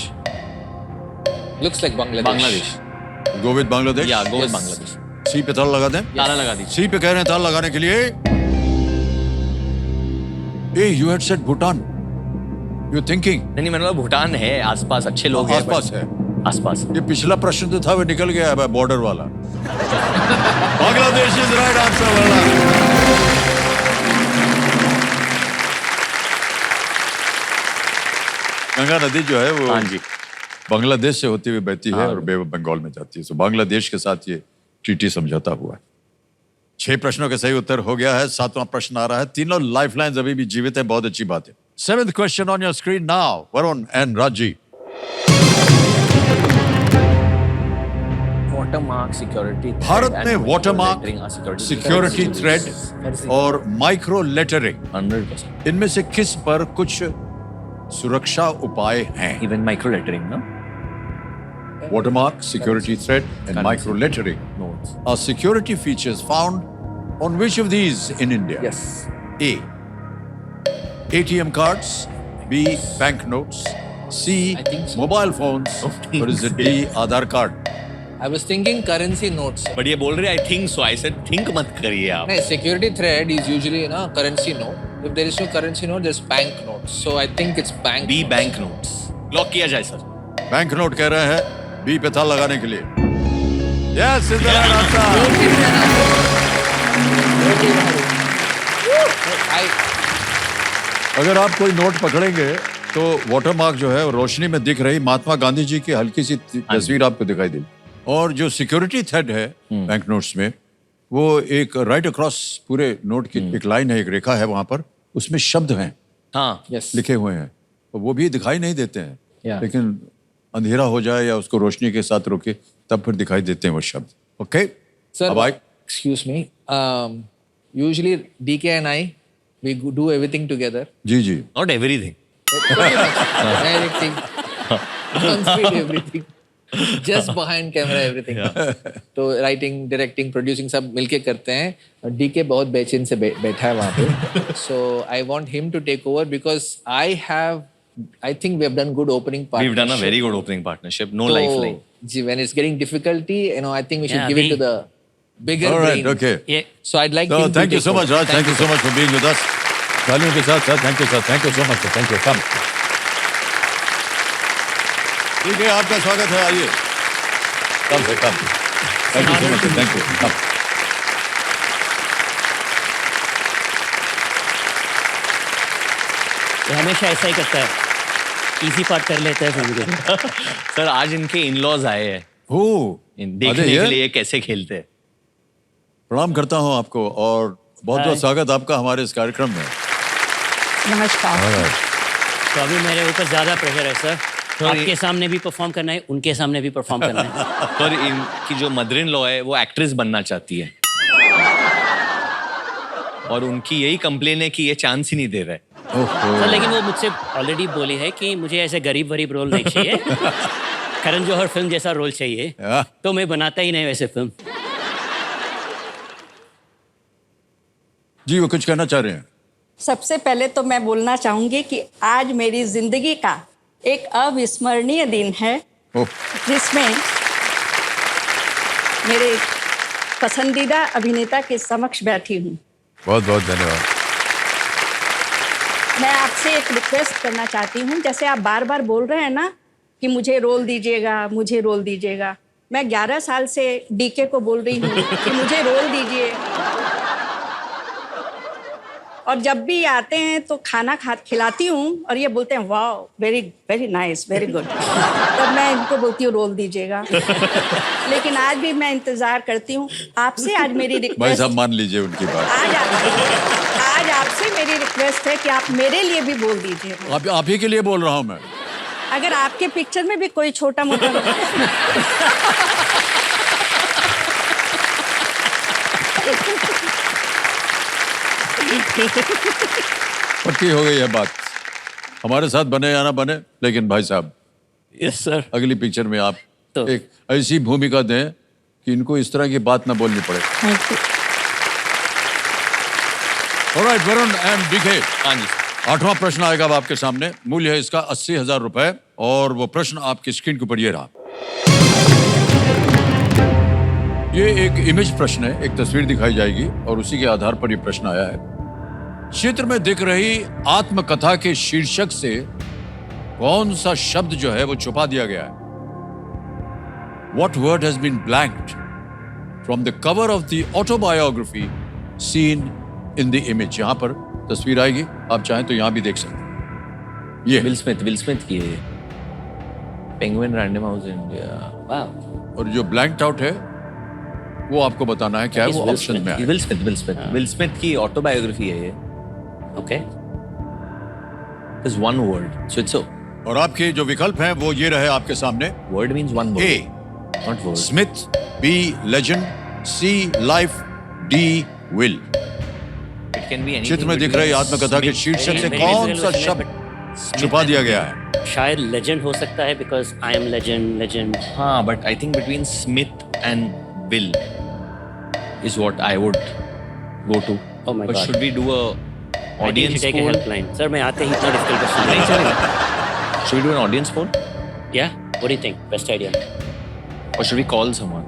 Looks like Bangladesh. Bangladesh, Go with Bangladesh. या गो Yes. बांग्लादेश। C पे ताला लगा दें। ताला लगा दीजिए। C पे कह रहे हैं ताला लगाने के लिए। A. You had said Bhutan. You're thinking. नहीं मैंने बोला भूटान है आसपास, अच्छे लोग हैं। आसपास है। आसपास। ये पिछला प्रश्न तो था, वो निकल गया है बॉर्डर वाला। बांग्लादेश इज राइट आंसर वाला। गंगा नदी जो है वो हाँ जी। बांग्लादेश से होती हुई बहती है और बे ऑफ बंगाल में जाती है। तो बांग्लादेश के साथ ये ट्रीटी समझौता हुआ है। 6 प्रश्नों के सही उत्तर हो गया है। 7वां प्रश्न आ रहा है। तीनों लाइफलाइंस अभी भी जीवित है, बहुत अच्छी बात है। 7th question on your screen now, Varun and राजी। वाटरमार्क सिक्योरिटी, भारत में वाटरमार्क, सिक्योरिटी थ्रेड और माइक्रो लेटरिंग 100%। इनमें से किस पर कुछ सुरक्षा उपाय हैं? इवन माइक्रो लेटरिंग ना, Watermark, security thread, and micro lettering notes. are security features found on which of these in India? Yes. A. ATM cards. B. Banknotes. C. I think so. Mobile phones. Or is it D. Aadhaar card? I was thinking currency notes. But ये बोल रहे I think so, I said think मत करिए आप। No, security thread is usually currency note. If there is no currency note, there's bank notes. So I think it's bank. B bank notes lock किया जाए sir. Bank note कह रहे हैं B पे था लगाने के लिए। Yes, is the right answer. अगर आप कोई नोट पकड़ेंगे तो वाटरमार्क जो है रोशनी में दिख रही महात्मा गांधी जी की हल्की सी तस्वीर आपको दिखाई देगी। और जो सिक्योरिटी थ्रेड है बैंक नोट्स में, वो एक राइट अक्रॉस पूरे नोट की एक लाइन है, एक रेखा है, वहां पर उसमें शब्द हैं हाँ Yes. लिखे हुए हैं। तो वो भी दिखाई नहीं देते हैं, Yeah. लेकिन अंधेरा हो जाए या उसको रोशनी के साथ रोके तब फिर दिखाई देते हैं वो शब्द। ओके Sir, अब आई excuse me. Usually DK and I, we do everything together. जी जी not everything. Everything. On speed, everything. Just behind camera, everything. तो writing, directing, producing सब मिलके करते हैं। DK बहुत बेचैन से बैठा है वहाँ पे। So I want him to take over because I think we have done good opening We've partnership. done a very good opening partnership. No So, lifeline. when it's getting difficulty, I think we should Yeah, give it to we- the bigger All right, brain. okay. Yeah. So I'd like So him to thank you take so over. much, Raj. Thank you so much for being with us. तालियों के साथ साथ thank you sir, thank you so much, sir. Thank you. Come. ठीक है, आपका स्वागत है, आइए। Come sir, come. Thank you so much, sir. Thank you. Come. ये हमेशा ऐसा ही करता है, इजी पार्ट कर लेता है फिर मुझे। सर आज इनके इन-लॉज आए हैं Oh, देखने के लिए ये कैसे खेलते हैं। प्रणाम करता हूँ आपको और बहुत बहुत स्वागत आपका हमारे इस कार्यक्रम में। नमस्कार। तो अभी मेरे ऊपर ज़्यादा प्रेशर है सर, आपके सामने भी परफॉर्म करना है, उनके सामने भी परफॉर्म करना है। पर इनकी जो मदर इन लॉ है वो एक्ट्रेस बनना चाहती है और उनकी यही कंप्लेन है कि ये चांस ही नहीं दे रहे। सर लेकिन वो मुझसे ऑलरेडी बोली है कि मुझे ऐसे गरीब वरीब रोल नहीं चाहिए, करण जौहर फिल्म जैसा रोल चाहिए, Yeah. तो मैं बनाता ही नहीं वैसे फिल्म। जी वो कुछ कहना चाह रहे हैं। सबसे पहले तो मैं बोलना चाहूंगी कि आज मेरी जिंदगी का एक अविस्मरणीय दिन है, ओह, जिसमें मेरे पसंदीदा अभिनेता के समक्ष बैठी हूँ। बहुत बहुत धन्यवाद। मैं आपसे एक रिक्वेस्ट करना चाहती हूँ, जैसे आप बार बार बोल रहे हैं ना कि मुझे रोल दीजिएगा, मुझे रोल दीजिएगा। मैं 11 साल से डीके को बोल रही हूँ कि मुझे रोल दीजिए, और जब भी आते हैं तो खाना खिलाती हूँ और ये बोलते हैं वाह very very nice very good, तब मैं इनको बोलती हूँ रोल दीजिएगा। लेकिन आज भी मैं इंतजार करती हूँ आपसे। आज मेरी भाई रिक्वेस्ट, साहब मान लीजिए उनकी बात। आज आपसे मेरी रिक्वेस्ट है कि आप मेरे लिए भी बोल दीजिए। आप ही के लिए बोल रहा हूँ मैं। अगर आपके पिक्चर में भी कोई छोटा मोटा पक्की हो गई है बात। हमारे साथ बने या ना बने, लेकिन भाई साहब यस सर। अगली पिक्चर में आप तो- एक ऐसी भूमिका दें कि इनको इस तरह की बात ना बोलनी पड़े। ऑलराइट वरुण एंड डीके, हाँ जी। 8वां प्रश्न आएगा अब आपके सामने। मूल्य है इसका 80,000 रुपए और वो प्रश्न आपकी स्क्रीन के ऊपर ये रहा। ये एक इमेज प्रश्न है, एक तस्वीर दिखाई जाएगी और उसी के आधार पर ये प्रश्न आया है। चित्र में दिख रही आत्मकथा के शीर्षक से कौन सा शब्द जो है वो छुपा दिया गया है? What word has been blanked from the cover of the autobiography seen in the image? यहां पर तस्वीर आएगी, आप चाहें तो यहां भी देख सकते हैं। ये विल स्मिथ की है ये। Penguin random house India. वाह। और जो ब्लैंक्ड आउट है वो आपको बताना है क्या है, Yes, वो Will ऑप्शन Smith. में है। विल स्मिथ की ऑटोबायोग्राफी है ये। Okay. Is one word, so it's और आपके जो विकल्प हैं वो ये रहे आपके सामने। Word means one A word, not word. Smith, B legend, C life, D will. It can be चित्र में दिख रही आत्मकथा के शीर्षक से Very कौन visual सा was there, शब्द छुपा दिया गया है? शायद लेजेंड हो सकता है बिकॉज आई एम लेजेंड। हाँ, but I think between Smith and will is what I would go to. Oh my But God. should we do a audience take a poll? Helpline. Sir मैं आते ही इतना difficult question नहीं चलेगा। Should we do an audience poll या what do you think best idea? or should we call someone?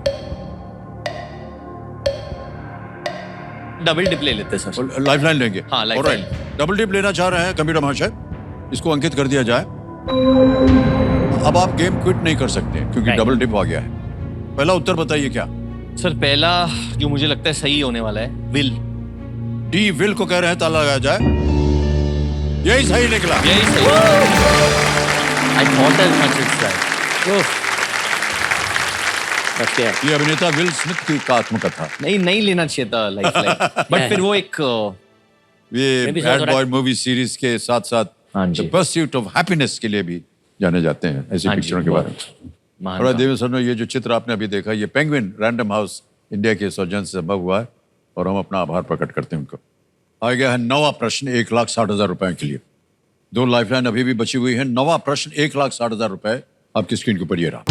Double dip ले लेते हैं sir. Lifeline लेंगे। हाँ, lifeline। Alright, डबल डिप लेना चाह रहे हैं कंप्यूटर महाशय, इसको अंकित कर दिया जाए। अब आप गेम क्विट नहीं कर सकते क्योंकि Right. डबल डिप आ गया है। पहला उत्तर बताइए क्या? सर पहला जो मुझे लगता है सही होने वाला है, विल। डी विल को कह रहे हैं, ताला लगाया जाए। यही सही निकला। यही सही। I thought as much it's that. बस क्या? ये अभिनेता विल स्मिथ की का आत्मकथा। नहीं लेना चाहिए था लाइफ बट फिर वो एक ये Maybe बैड थोड़ा- बॉय मूवी सीरीज के साथ साथ हाँ जी। द परस्यूट ऑफ हैप्पीनेस के लिए भी जाने जाते हैं ऐसी हाँ जी, पिक्चरों के बारे में। महान और काम। देवेंद्र सर ने ये जो चित्र आपने अभी देखा, ये पेंगुइन रैंडम हाउस इंडिया के सौजन्य से संभव हुआ है और हम अपना आभार प्रकट करते हैं उनको। आ गया है नवा प्रश्न 1,60,000 रुपए के लिए। 2 लाइफलाइन अभी भी बची हुई है। नवा प्रश्न 1,60,000 रुपए आपकी स्क्रीन के ऊपर ये रहा।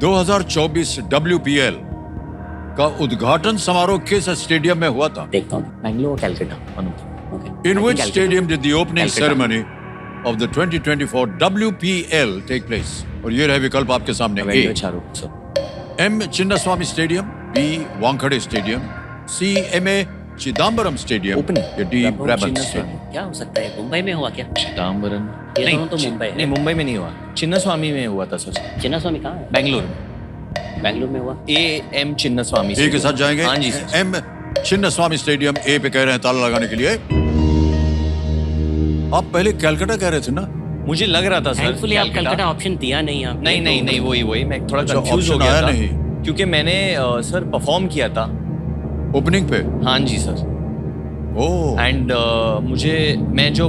2024 WPL का उद्घाटन समारोह किस स्टेडियम में हुआ था? देखता हूँ। Bangalore Calcutta okay. In which stadium did the opening Calcutta. ceremony of the 2024 WPL take place? और ये रहे विकल्प आपके सामने। A. Shahrukh sir. M. Chinnaswamy stadium, B. Wankhede stadium, C. M.A. Chidambaram stadium, Opening. या D. Bravo, ब्रैबन चिन्नास्वामी। स्टेडियम। क्या हो सकता है? मुंबई में हुआ क्या? चिदम्बरम। ये दोनों तो मुंबई है। नहीं, मुंबई में नहीं हुआ, चिन्नास्वामी में हुआ था सर। चिन्नास्वामी कहाँ है? बैंगलोर में। बैंगलोर में हुआ। AM चिन्नास्वामी। A के साथ जाएंगे। हाँ जी sir. M. Chinnaswamy stadium A पे कह रहे हैं ताला लगाने के लिए। आप पहले कैलकाटा कह रहे थे ना? मुझे लग रहा था सर थैंकफुली आप कलकत्ता ऑप्शन दिया नहीं आपने। नहीं वही मैं थोड़ा अच्छा, कंफ्यूज हो option गया आया था नहीं। क्योंकि मैंने सर परफॉर्म किया था। ओपनिंग पे। हाँ जी सर। ओह। एंड मुझे, मैं जो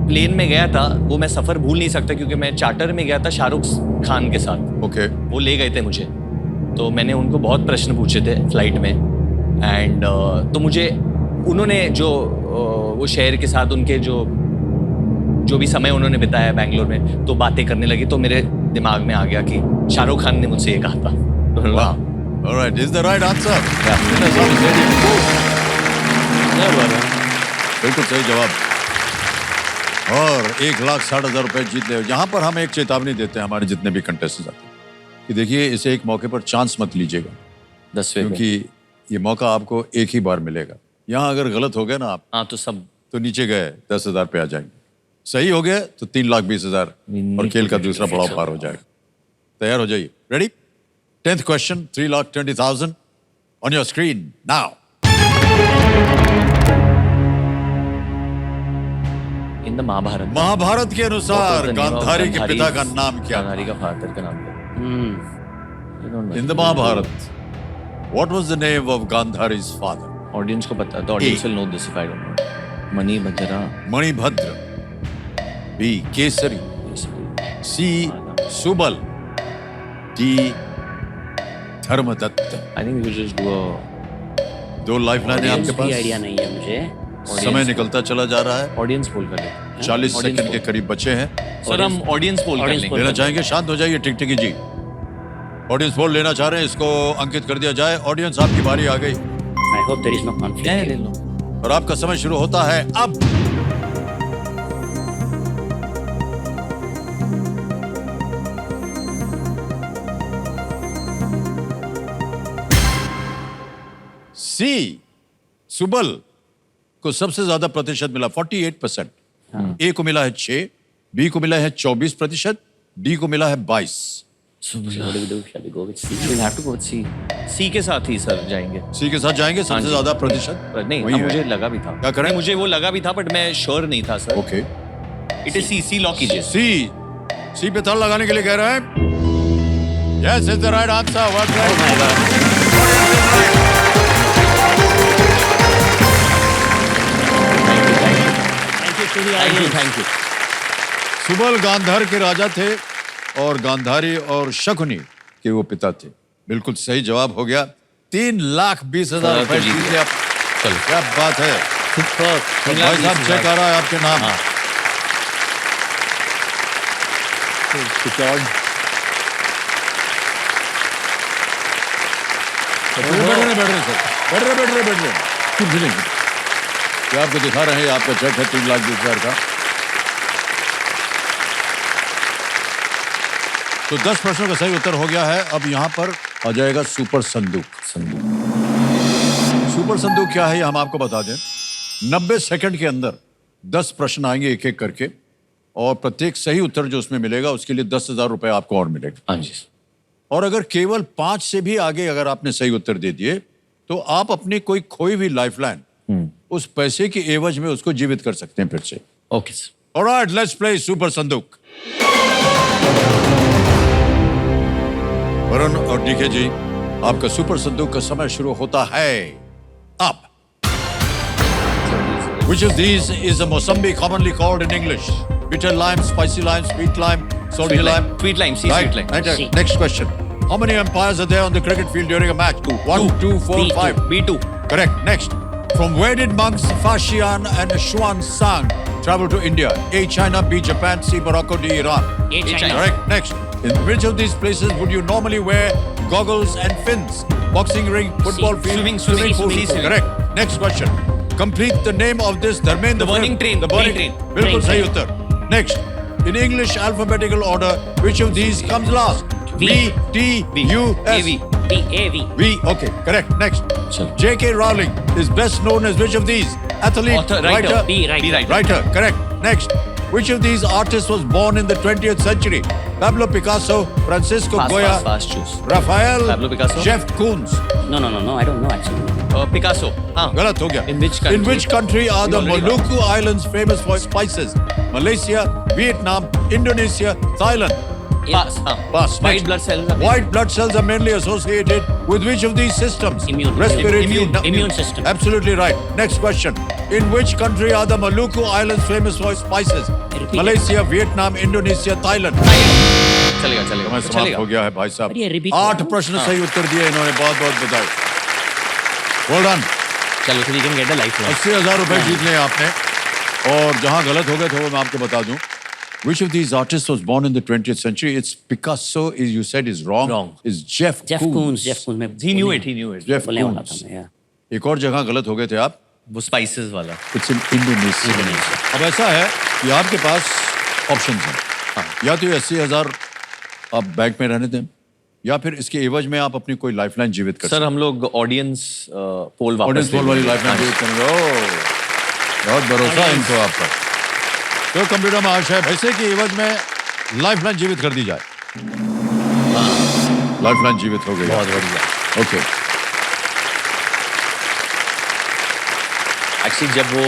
प्लेन में गया था वो मैं सफर भूल नहीं सकता क्योंकि मैं चार्टर में गया था शाहरुख खान के साथ। ओके। वो ले गए थे मुझे, तो मैंने उनको बहुत प्रश्न पूछे थे फ्लाइट में। एंड तो मुझे उन्होंने जो वो शहर के साथ उनके जो भी समय उन्होंने बिताया बैंगलोर में, तो बातें करने लगी, तो मेरे दिमाग में आ गया कि शाहरुख खान ने मुझसे ये कहा था। तो वाह। Alright, is the right answer. बिल्कुल सही जवाब। और 1,60,000 रुपए जीत ले। यहाँ पर हम एक चेतावनी देते हैं हमारे जितने भी कंटेस्टेंट आते हैं कि देखिए, इसे एक मौके पर चांस मत लीजिएगा 10वें पे। क्योंकि ये मौका आपको एक ही बार मिलेगा। यहाँ अगर गलत हो गया ना आप, हाँ तो सब तो नीचे गए 10,000 पे आ जाएंगे। सही हो गया तो 3,20,000 और खेल का दूसरा पड़ाव पार हो जाएगा। तैयार हो जाइए। Ready? 10th question, 3,20,000 on your screen now. In the Mahabharata. Mahabharata के अनुसार गांधारी के पिता का नाम क्या? गांधारी का फादर का नाम क्या? In the Mahabharata, what was the name of गांधारी's father? ऑडियंस को पता, the audience will know this if I don't know. Manibhadra. Manibhadra, B Kesari, C Subal, D Dharmadatta. I think we just do a 2 lifeline है आपके कोई आइडिया पास। नहीं है मुझे। समय निकलता चला जा रहा है। ऑडियंस पोल कर ले। 40 Audience सेकंड के poll। करीब बचे हैं। सर हम ऑडियंस पोल कर Audience लेंगे। poll। लेना चाहेंगे? शांत हो जाइए टिकटिकी जी। ऑडियंस पोल लेना चाह रहे हैं, इसको अंकित कर दिया जाए। ऑडियंस, आपकी बारी आ गई I hope there is no ले कॉन्फ्लिक्ट। लो। और आपका समय शुरू होता है अब। सी सुबल को सबसे ज्यादा प्रतिशत मिला 48%। ए को मिला है 6, बी को मिला है 24%, डी को मिला है 22। What do we do? Shall we go with C? We'll have to go with C. C के साथ ही सर जाएंगे। सी के साथ जाएंगे हाँ सबसे जी। ज्यादा प्रतिशत नहीं वही हाँ, है। मुझे लगा भी था। क्या करें? नहीं, मुझे वो लगा भी था बट मैं श्योर नहीं था sir. Okay it is C lock कीजिए। सी पे थर्ड लगाने के लिए कह रहे हैं। Yes is the right answer. What Oh my God. Thank you to the audience. Thank you. Subal Gandhar के राजा थे और गांधारी और शकुनी के वो पिता थे। बिल्कुल सही जवाब हो गया। 3,20,000 रुपए तो जीत जीत लिया। चलो क्या बात है। Superb. तो भाई साहब चेक आ रहा है आपके नाम। हाँ। Secured. बैठ रहे कुछ नहीं। ये आपको दिखा रहे हैं आपका चेक है 3,20,000 का। तो 10 प्रश्नों का सही उत्तर हो गया है। अब यहाँ पर आ जाएगा सुपर संदूक। सुपर संदूक क्या है ये हम आपको बता दें। 90 सेकंड के अंदर 10 प्रश्न आएंगे एक एक करके और प्रत्येक सही उत्तर जो उसमें मिलेगा उसके लिए 10,000 रुपए आपको और मिलेगा। हाँ जी। और अगर केवल 5 से भी आगे अगर आपने सही उत्तर दे दिए तो आप अपनी कोई खोई हुई लाइफलाइन उस पैसे की एवज में उसको जीवित कर सकते हैं फिर से। Okay sir. Alright let's play super संदूक। वरुण और डीके जी आपका सुपर संदूक का समय शुरू होता है अब। Which of these is a Mossambi commonly called in English? Bitter lime, spicy lime, sweet lime, salty lime. Sweet lime, C, Right. sweet lime. C. Next question. How many umpires are there on the cricket field during a match? 1, 2, 4, B2. 5. B2 Correct. Next. From where did monks Fashian and Xuan Sang travel to India? A. China, B. Japan, C. Morocco, D. Iran. A China. Correct. Next. In which of these places would you normally wear goggles and fins? Boxing ring, football field, Swimming pool. pool. Correct. Next question. Complete the name of this Dharmendra The Burning film. Train. The Burning Train. बिल्कुल Train. सही उत्तर. Next. In English alphabetical order, which of these comes last? V. T, V. U, S. AV. B. A. V. V. Okay, correct. Next. Chalo. J.K. Rowling is best known as which of these? Athlete, Author, writer. B. Writer. B. Writer. Writer, correct. Next. Which of these artists was born in the 20th century? Pablo Picasso, Francisco Goya, Fast choose. Raphael, Pablo Picasso. Jeff Koons. No. I don't know actually. Picasso. हाँ. गलत हो गया. In which country? In which country are We the already Maluku Islands famous for spices? Malaysia, Vietnam, Indonesia, Thailand. Pass. हाँ. Pass. White Next. blood cells. White blood cells are mainly associated with which of these systems? Immune. Respiratory. Immune system. Absolutely right. Next question. In which country are the Maluku Islands famous for spices? Repeat. Malaysia, Vietnam, Indonesia, Thailand. चलेगा समय समाप्त हो गया है भाई साहब। अरे, repeat 8 करो। प्रश्न सही उत्तर दिए इन्होंने। बहुत बहुत बधाई। Well done. चलो so you can get a lifeline. 80,000 रुपए जीत लिए आपने। और जहां गलत हो गए थे वो मैं आपको बता दूं। Which of these artists was born in the 20th century? It's Picasso. Is you said is wrong. Wrong. Is Jeff Koons. Jeff Koons में He knew it. Jeff बोलने वाला Koons. था मैं, yeah. एक और जगह गलत हो गए थे आप। वो spices वाला. It's in Indonesia. अब ऐसा है कि आपके पास ऑप्शंस हैं। या तो 80,000 आप बैंक में रहने दें या फिर इसके एवज में आप अपनी कोई लाइफलाइन जीवित कर सर हम लोग ऑडियंस पोल वापस ऑडियंस पोल वाली लाइफलाइन हाँ जी। जीवित करेंगे। ओह, बहुत भरोसा है इनको आप पर। तो कंप्यूटर में आशा है पैसे की एवज में लाइफलाइन जीवित कर दी जाए। लाइफलाइन जीवित हो गई। बहुत बढ़िया। ओके। एक्चुअली जब वो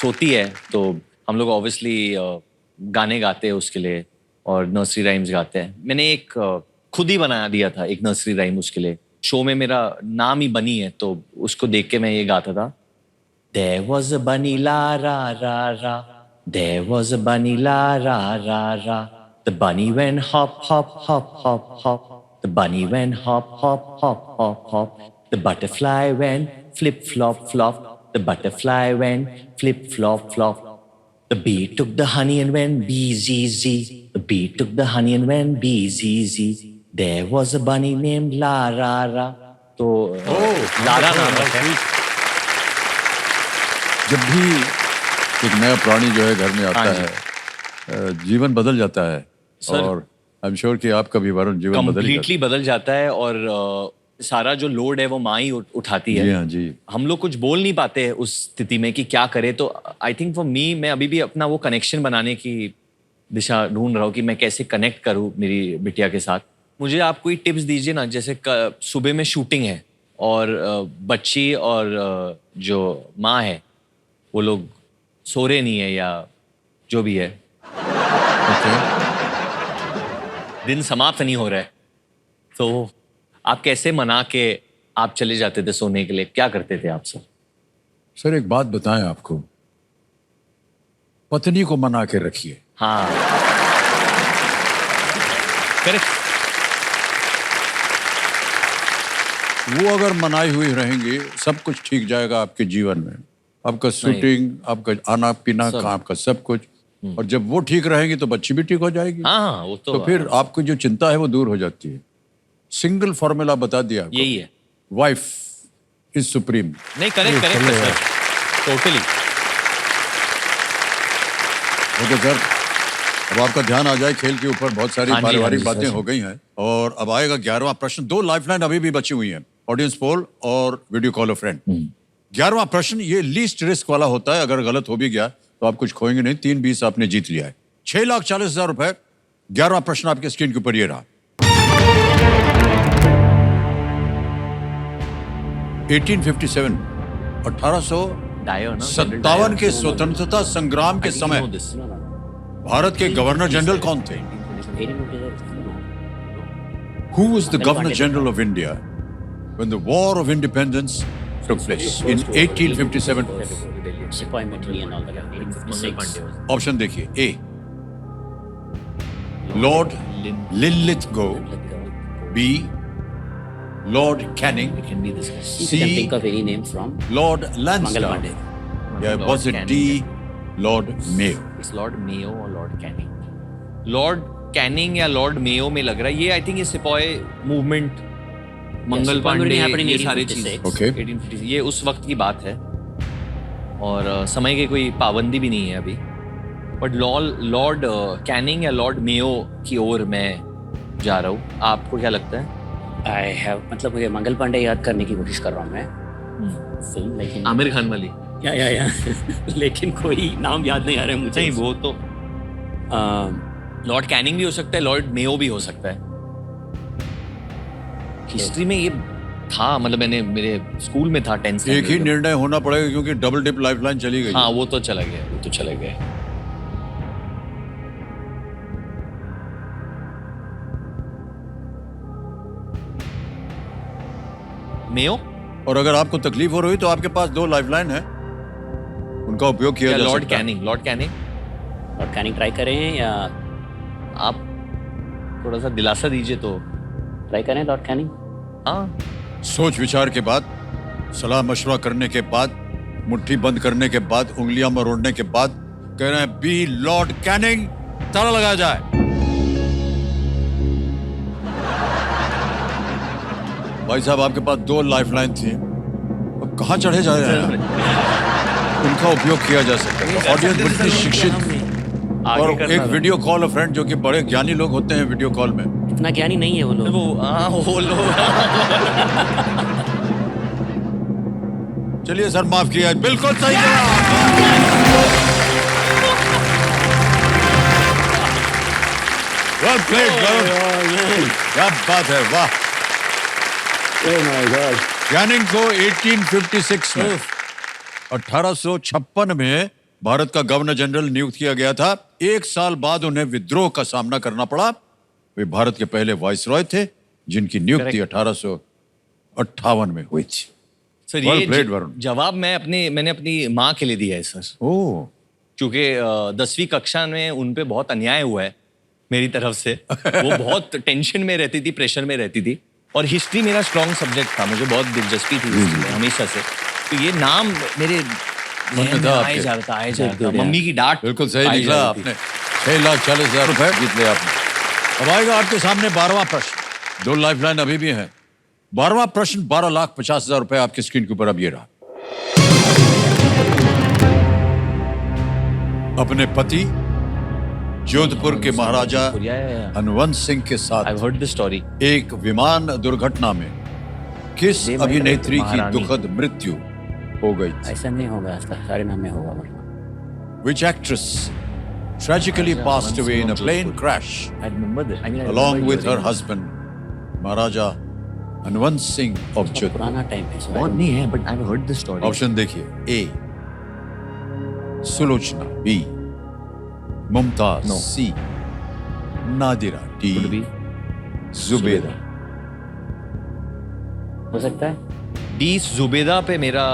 सोती है तो हम लोग ऑब्वियसली गाने गाते हैं उसके लिए और नर्सरी राइम्स गाते हैं। मैंने एक खुद ही बना दिया था एक नर्सरी राइम उसके लिए। शो में मेरा नाम ही बनी है तो उसको देख के मैं ये गाता था। There was a bunny la ra ra ra. There was a bunny la ra ra ra. The bunny went hop hop hop hop hop. The bunny went hop hop hop hop hop. The butterfly went flip flop flop. The butterfly went flip flop flop. The bee took the honey and went bee zee zee. The bee took the honey and went bee zee zee. There was a bunny named La Ra Ra. तो Lara नाम रखा है। जब भी एक नया प्राणी जो है घर में आता हाँ जी। है जीवन बदल जाता है। सर, और आई एम श्योर कि आपका भी वरुण जीवन बदल ही कंप्लीटली बदल जाता है और सारा जो लोड है वो माँ ही उठाती है। जी हाँ जी। हम लोग कुछ बोल नहीं पाते हैं उस स्थिति में कि क्या करें। तो आई थिंक फॉर मी मैं अभी भी अपना वो कनेक्शन बनाने की दिशा ढूंढ रहा हूँ कि मैं कैसे कनेक्ट करूँ मेरी बिटिया के साथ। मुझे आप कोई टिप्स दीजिए ना, जैसे सुबह में शूटिंग है और बच्ची और जो माँ है वो लोग सो रहे नहीं है या जो भी है, दिन समाप्त नहीं हो रहा है, तो आप कैसे मना के आप चले जाते थे सोने के लिए? क्या करते थे आप सब? सर एक बात बताएं आपको, पत्नी को मना के रखिए। हाँ, करेक्ट। वो अगर मनाई हुई रहेंगी सब कुछ ठीक जाएगा आपके जीवन में, आपका शूटिंग, आपका आना पीना, आपका सब कुछ। और जब वो ठीक रहेंगी तो बच्ची भी ठीक हो जाएगी। हाँ, वो तो फिर आपको जो चिंता है वो दूर हो जाती है। सिंगल फॉर्मूला बता दिया आपको। यही है, वाइफ इज सुप्रीम। नहीं correct correct sir, totally. Okay sir, अब आपका ध्यान आ जाए खेल के ऊपर। बहुत सारी हाँ जी, पारिवारिक हाँ जी, बातें हो गई हैं और अब आएगा 11वां प्रश्न। 2 लाइफलाइन अभी भी बची हुई हैं, ऑडियंस पोल और वीडियो कॉल अ फ्रेंड। 11वां प्रश्न ये लीस्ट रिस्क वाला होता है, अगर गलत हो भी गया तो आप कुछ खोएंगे नहीं। 3-20 आपने जीत लिया है। 6,40,000 रुपए। 11वां प्रश्न आपके स्क्रीन के ऊपर ये रहा। 1857 1857 के स्वतंत्रता संग्राम के समय भारत के गवर्नर जनरल कौन थे? Who was the Governor General of India when the War of Independence took place in 1857? Option देखिए। A Lord Linlithgow, B Lord Canning, C Lord Lansdowne, या was it D Lord Mayo? Lord Mayo और Lord Canning. Lord Canning या Lord Mayo में लग रहा है ये। I think ये सिपाही मूवमेंट, मंगल पांडे, ये सारी चीजें। Okay. 1850 ये उस वक्त की बात है और समय की कोई पाबंदी भी नहीं है अभी। बट लॉर्ड कैनिंग या लॉर्ड मेयो की ओर मैं जा रहा हूँ। आपको क्या लगता है? आई हैव, मतलब मुझे मंगल पांडे याद करने की कोशिश कर रहा हूँ मैं फिल्म, लेकिन आमिर खान वाली? या लेकिन कोई नाम याद नहीं आ रहा है मुझे। नहीं, वो तो लॉर्ड कैनिंग भी हो सकता है, लॉर्ड मेयो भी हो सकता है। हिस्ट्री में ये था, मतलब मैंने मेरे स्कूल में था 10th एक ही निर्णय होना पड़ेगा क्योंकि डबल डिप लाइफलाइन चली गई। हाँ, वो तो चला गया, वो तो चला गया। मेयो। और अगर आपको तकलीफ हो रही तो आपके पास 2 लाइफलाइन है, उनका उपयोग किया जा सकता है। Lord Canning, Lord Canning, Lord Canning try करें या आप थोड़ा सा दिलासा दीजिए तो। ट्राई करें लॉर्ड कैनिंग? हाँ, सोच विचार के बाद, सलाह मशवरा करने के बाद, मुट्ठी बंद करने के बाद, उंगलियां मरोड़ने के बाद कह रहे हैं बी लॉर्ड कैनिंग। ताला लगाया जाए। भाई साहब आपके पास 2 लाइफलाइन थी, अब कहाँ चढ़े जा रहे हैं? उनका उपयोग किया जा सकता है। ऑडियंस बड़ी शिक्षित और एक वीडियो कॉल अ फ्रेंड जो कि बड़े ज्ञानी लोग होते हैं वीडियो कॉल में। इतना ज्ञानी नहीं है वो लोग। वो लोग चलिए सर, माफ किया, बिल्कुल सही जवाब। वेल प्लेड, क्या बात है, वाह। कैनिंग को 1856 में 1856 में भारत का गवर्नर जनरल नियुक्त किया गया था। 1 साल बाद उन्हें विद्रोह का सामना करना पड़ा। वे भारत के पहले वाइसरॉय थे जिनकी नियुक्ति 1858 में हुई थी। सर Well ये played, वरुण। जवाब मैंने अपनी माँ के लिए दिया है सर, ओह, क्योंकि 10वीं कक्षा में उन पे बहुत अन्याय हुआ है मेरी तरफ से। वो बहुत टेंशन में रहती थी, प्रेशर में रहती थी, और हिस्ट्री मेरा स्ट्रॉन्ग सब्जेक्ट था, मुझे बहुत दिलचस्पी थी इसमें हमेशा से। तो ये नाम मेरे में था आए जा रहा था, मम्मी की डांट। बिल्कुल सही आई निकला जा रही थी। आपने। 6,40,000 रुपए जीत लिया आपने। अब आएगा आपके सामने 12वां प्रश्न। 2 लाइफलाइन अभी भी हैं। 12वां प्रश्न 12,50,000 रुपए आपकी स्क्रीन के ऊपर अब ये रहा। अपने पति जोधपुर के महाराजा हनुवंत सिंह के साथ I've heard this story. एक विमान दुर्घटना में किस अभिनेत्री की दुखद मृत्यु हो गई थी? ऐसा नहीं होगा, सारे नाम में होगा। Which actress tragically passed away in a plane crash I remember that. I mean, I along remember with her hearing. husband, Maharaja Hanwant Singh of Jodhpur. पुराना टाइम है so I बहुत don't- नहीं है, but I've heard this story. Option देखिए, A Sulochana, B Mumtaz, No. C Nadira, D Could be Zubeida. हो सकता है D Zubeda पे मेरा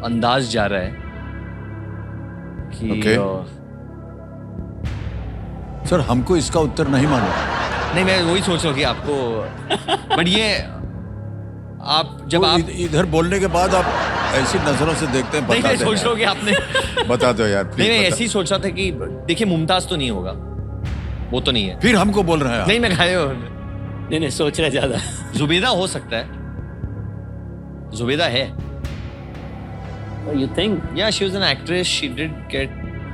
अंदाज जा रहा है कि Okay. सर हमको इसका उत्तर नहीं मालूम। नहीं, मैं वही सोच रहा हूँ कि आपको बट ये आप जब वो आप इधर बोलने के बाद आप ऐसी नजरों से देखते हैं, नहीं, बता मैं दो सोच रहा हूँ यार। कि आपने बता दो यार, नहीं, प्लीज मैं बता। ऐसे ही सोच रहा था कि देखिए मुमताज तो नहीं होगा, वो तो नहीं है। फिर हमको बोल रहे हैं आप। नहीं, मैं खाए नहीं नहीं सोच रहे ज्यादा जुबेदा हो सकता है, जुबेदा है। यू थिंक या she was an actress, she did get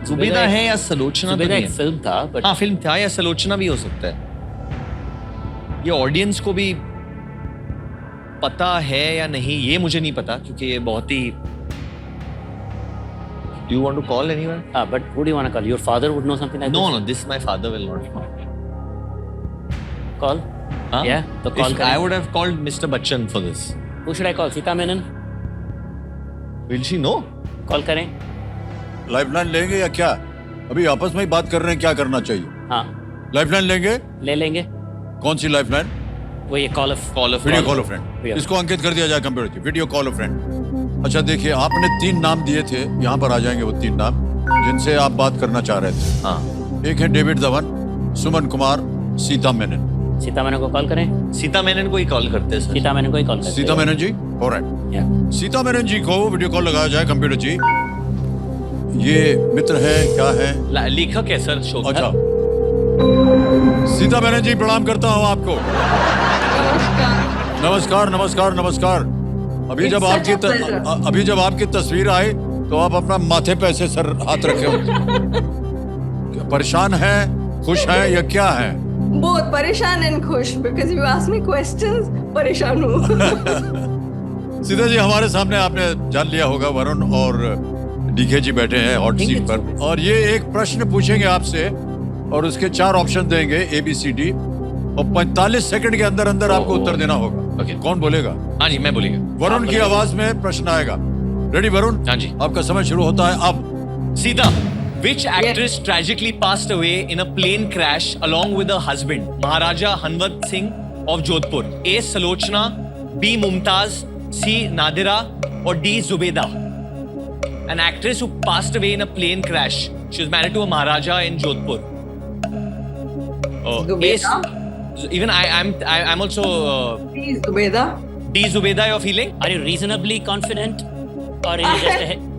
Zubeida है या सलोचना तो जुबेदा नहीं एक है। फिल्म था बट हाँ, फिल्म था या सलोचना भी हो सकता है। ये ऑडियंस को भी पता है या नहीं ये मुझे नहीं पता, क्योंकि ये बहुत ही do you want to call anyone? हाँ but would you want to call your father would know something like no no, this my father will not call या तो call I would have called Mister Bachchan for this. Who should I call Sita Menon will she know? Call करें lifeline लेंगे या क्या? अभी आपस में ही बात कर रहे हैं, क्या करना चाहिए? हाँ लाइफलाइन लेंगे? ले लेंगे कौन सी लाइफलाइन? वो ये call of video call of friend. Yeah. इसको अंकित कर दिया जाए कंप्यूटर की, वीडियो कॉल ऑफ फ्रेंड। अच्छा देखिए, आपने 3 नाम दिए थे, यहाँ पर आ जाएंगे वो 3 नाम जिनसे आप बात करना चाह रहे थे। हाँ, एक है डेविड धवन, सुमन कुमार, सीता मेनन। सीता मेनन को कॉल करें सीता मेनन को ही कॉल करते हैं सर। सीता मेनन को ही कॉल करें सीता मेनन जी, ऑलराइट। या सीता मेनन जी को वीडियो कॉल लगाया जाए कंप्यूटर जी। ये मित्र है, क्या है? लेखक है सर शो। अच्छा, सीता मेनन जी प्रणाम करता हूँ आपको। नमस्कार नमस्कार नमस्कार। अभी जब आपकी तस्वीर आई तो आप अपना माथे पे ऐसे सर हाथ रखे हो। क्या परेशान है, खुश है या क्या है? बहुत परेशान एंड खुश because you ask me questions. परेशान हूँ। सीता जी, हमारे सामने आपने जान लिया होगा वरुण और डीके जी बैठे हैं हॉट सीट पर, और ये एक प्रश्न पूछेंगे आपसे और उसके 4 ऑप्शन देंगे ABCD, और 45 सेकंड के अंदर अंदर आपको उत्तर देना होगा। Okay. कौन बोलेगा? हाँ जी, मैं बोलेगा। वरुण की आवाज में प्रश्न आएगा। रेडी वरुण? हाँ जी। आपका समय शुरू होता है अब। Sita, which actress tragically passed away in a plane crash along with her husband, Maharaja Hanwant Singh of Jodhpur? A. Salochna, B. Mumtaz, C. Nadira, or D. Zubeda? An actress who passed away in a plane crash. She was married to a Maharaja in Jodhpur. Zubeda? Even I'm also Please, Zubeda. D. Zubeda. You're feeling? Are you reasonably confident और in just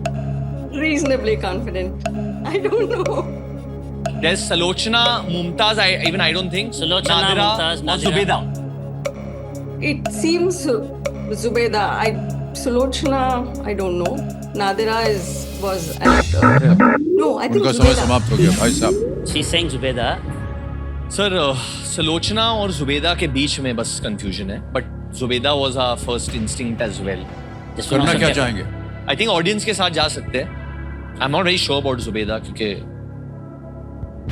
Reasonably confident. I don't know. There's Salochna, Mumtaz. I don't think. Salochna, Nadira, Mumtaz, or Nadira. Zubeda. It seems Zubeda. Salochna, I don't know. Nadira was an actor. No, I think उनका समय Zubeda. समाप्त हो गया भाई साहब। She saying Zubeida sir Sulochana और जुबेदा के बीच में बस कंफ्यूजन है, but Zubeida was our first instinct as well. करना क्या चाहेंगे? आई थिंक ऑडियंस के साथ जा सकते हैं। I am not very sure about Zubeida, क्योंकि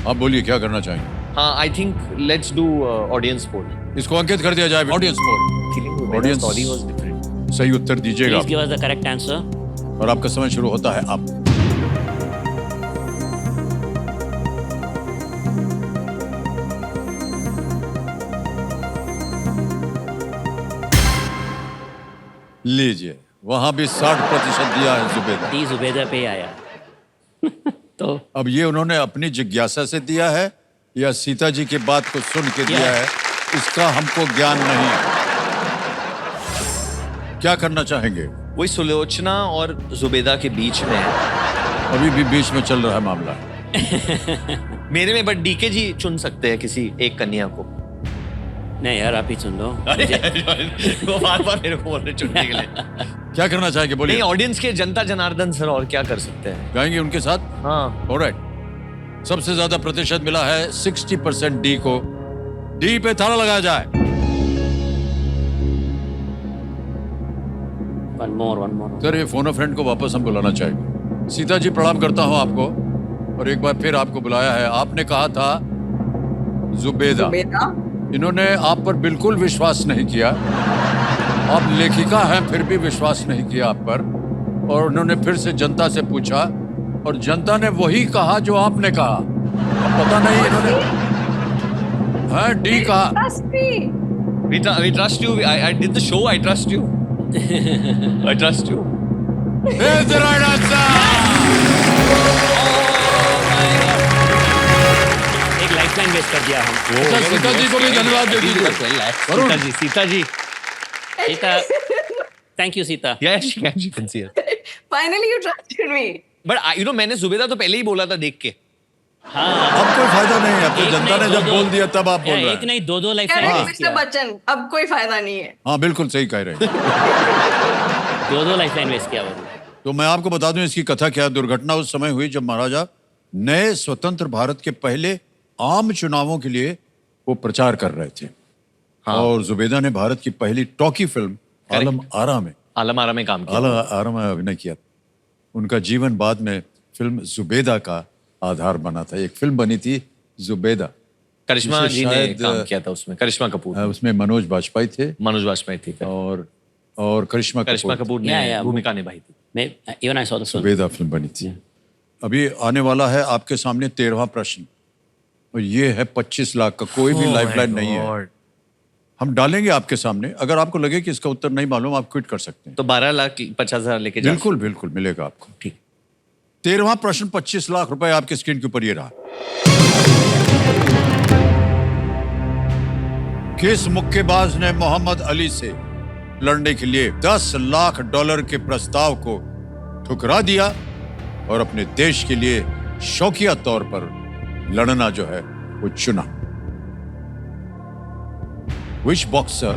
आप बोलिए क्या करना चाहेंगे? हाँ, I think let's do audience poll. इसको अंकित कर दिया जाए audience poll. Audience story was different. सही उत्तर दीजिएगा please give us the correct answer और आपका समय शुरू होता है अब। लीजिए, वहां भी 60% दिया है जुबेदा। डी जुबेदा पे आया तो अब ये उन्होंने अपनी जिज्ञासा से दिया है या सीता जी की बात को सुन के दिया है, इसका हमको ज्ञान नहीं है। क्या करना चाहेंगे? वही सुलोचना और जुबेदा के बीच में है अभी भी बीच में चल रहा है मामला। मेरे में, बट डीके जी चुन सकते हैं किसी एक कन्या को। नहीं यार आप ही सुन लो वो बार-बार मेरे को बोल रहे चुनने के लिए। क्या करना चाहेंगे बोलिए? नहीं, ऑडियंस के जनता जनार्दन सर, और क्या कर सकते हैं? जाएंगे उनके साथ? हाँ, ऑलराइट। सबसे ज्यादा प्रतिशत मिला है 60% डी को। डी पे ताला लगाया जाए। वन मोर सर, ये फोन फ्रेंड को वापस हम बुलाना चाहेंगे। सीता जी प्रणाम करता हूं आपको। और एक बार फिर आपको बुलाया है। आपने कहा था जुबेदा। Zubeda. इन्होंने आप पर बिल्कुल विश्वास नहीं किया। आप लेखिका हैं फिर भी विश्वास नहीं किया आप पर। और उन्होंने फिर से जनता से पूछा और जनता ने वही कहा जो आपने कहा। अब पता नहीं इन्होंने हाँ डी कहा। Trust me. We trust you. I did the show. I trust you. I trust you. Here's the right answer. एक लाइफलाइन वेस्ट कर दिया हम। अच्छा, सीता जी को भी धन्यवाद दे दीजिए। Sita ji Sita, thank you Sita. Yeah, she can see it. Finally, you trusted me. But मैंने जुबेदा तो पहले ही बोला था देख के। अब कोई फायदा नहीं है। अब तो एक जनता ने नहीं, जब दो- बोल दिया तब आप बोल रहे एक हैं। नहीं दो लाइफलाइन Correct, वेस्ट Mr. किया। Bachchan. अब कोई फायदा नहीं है. हाँ बिल्कुल सही कह रहे हैं। दो लाइफलाइन वेस्ट किया वो। तो मैं आपको बता दूं इसकी कथा क्या है। दुर्घटना उस समय हुई जब महाराजा नए स्वतंत्र भारत के पहले आम चुनावों के लिए वो प्रचार कर रहे थे। और जुबेदा ने भारत की पहली टॉकी फिल्म आलम आरा में काम किया। आलम आरा में अभिनय किया। उनका जीवन बाद में फिल्म जुबेदा का आधार बना था। एक फिल्म बनी थी जुबेदा। करिश्मा जिसे जी ने शायद, काम किया था उसमें। करिश्मा कपूर, उसमें मनोज बाजपेयी थे मनोज वाजपेयी थी और करिश्मा कपूर ने Yeah. भूमिका निभाई थी। मैं even I saw the film. Zubeida film बनी थी। अभी आने वाला है आपके सामने 13वां प्रश्न और ये है 25 लाख का। कोई भी लाइफलाइन नहीं है। हम डालेंगे आपके सामने। अगर आपको लगे कि इसका उत्तर नहीं मालूम आप क्विट कर सकते हैं। तो 12,50,000 लेके जा। बिल्कुल बिल्कुल मिलेगा आपको। ठीक। 13वां प्रश्न 25 लाख रुपए आपके स्क्रीन के ऊपर ये रहा। किस मुक्केबाज ने मोहम्मद अली से लड़ने के लिए $10 लाख के प्रस्ताव को ठुकरा दिया और अपने देश के लिए शौकिया तौर पर लड़ना जो है वो चुना? Which boxer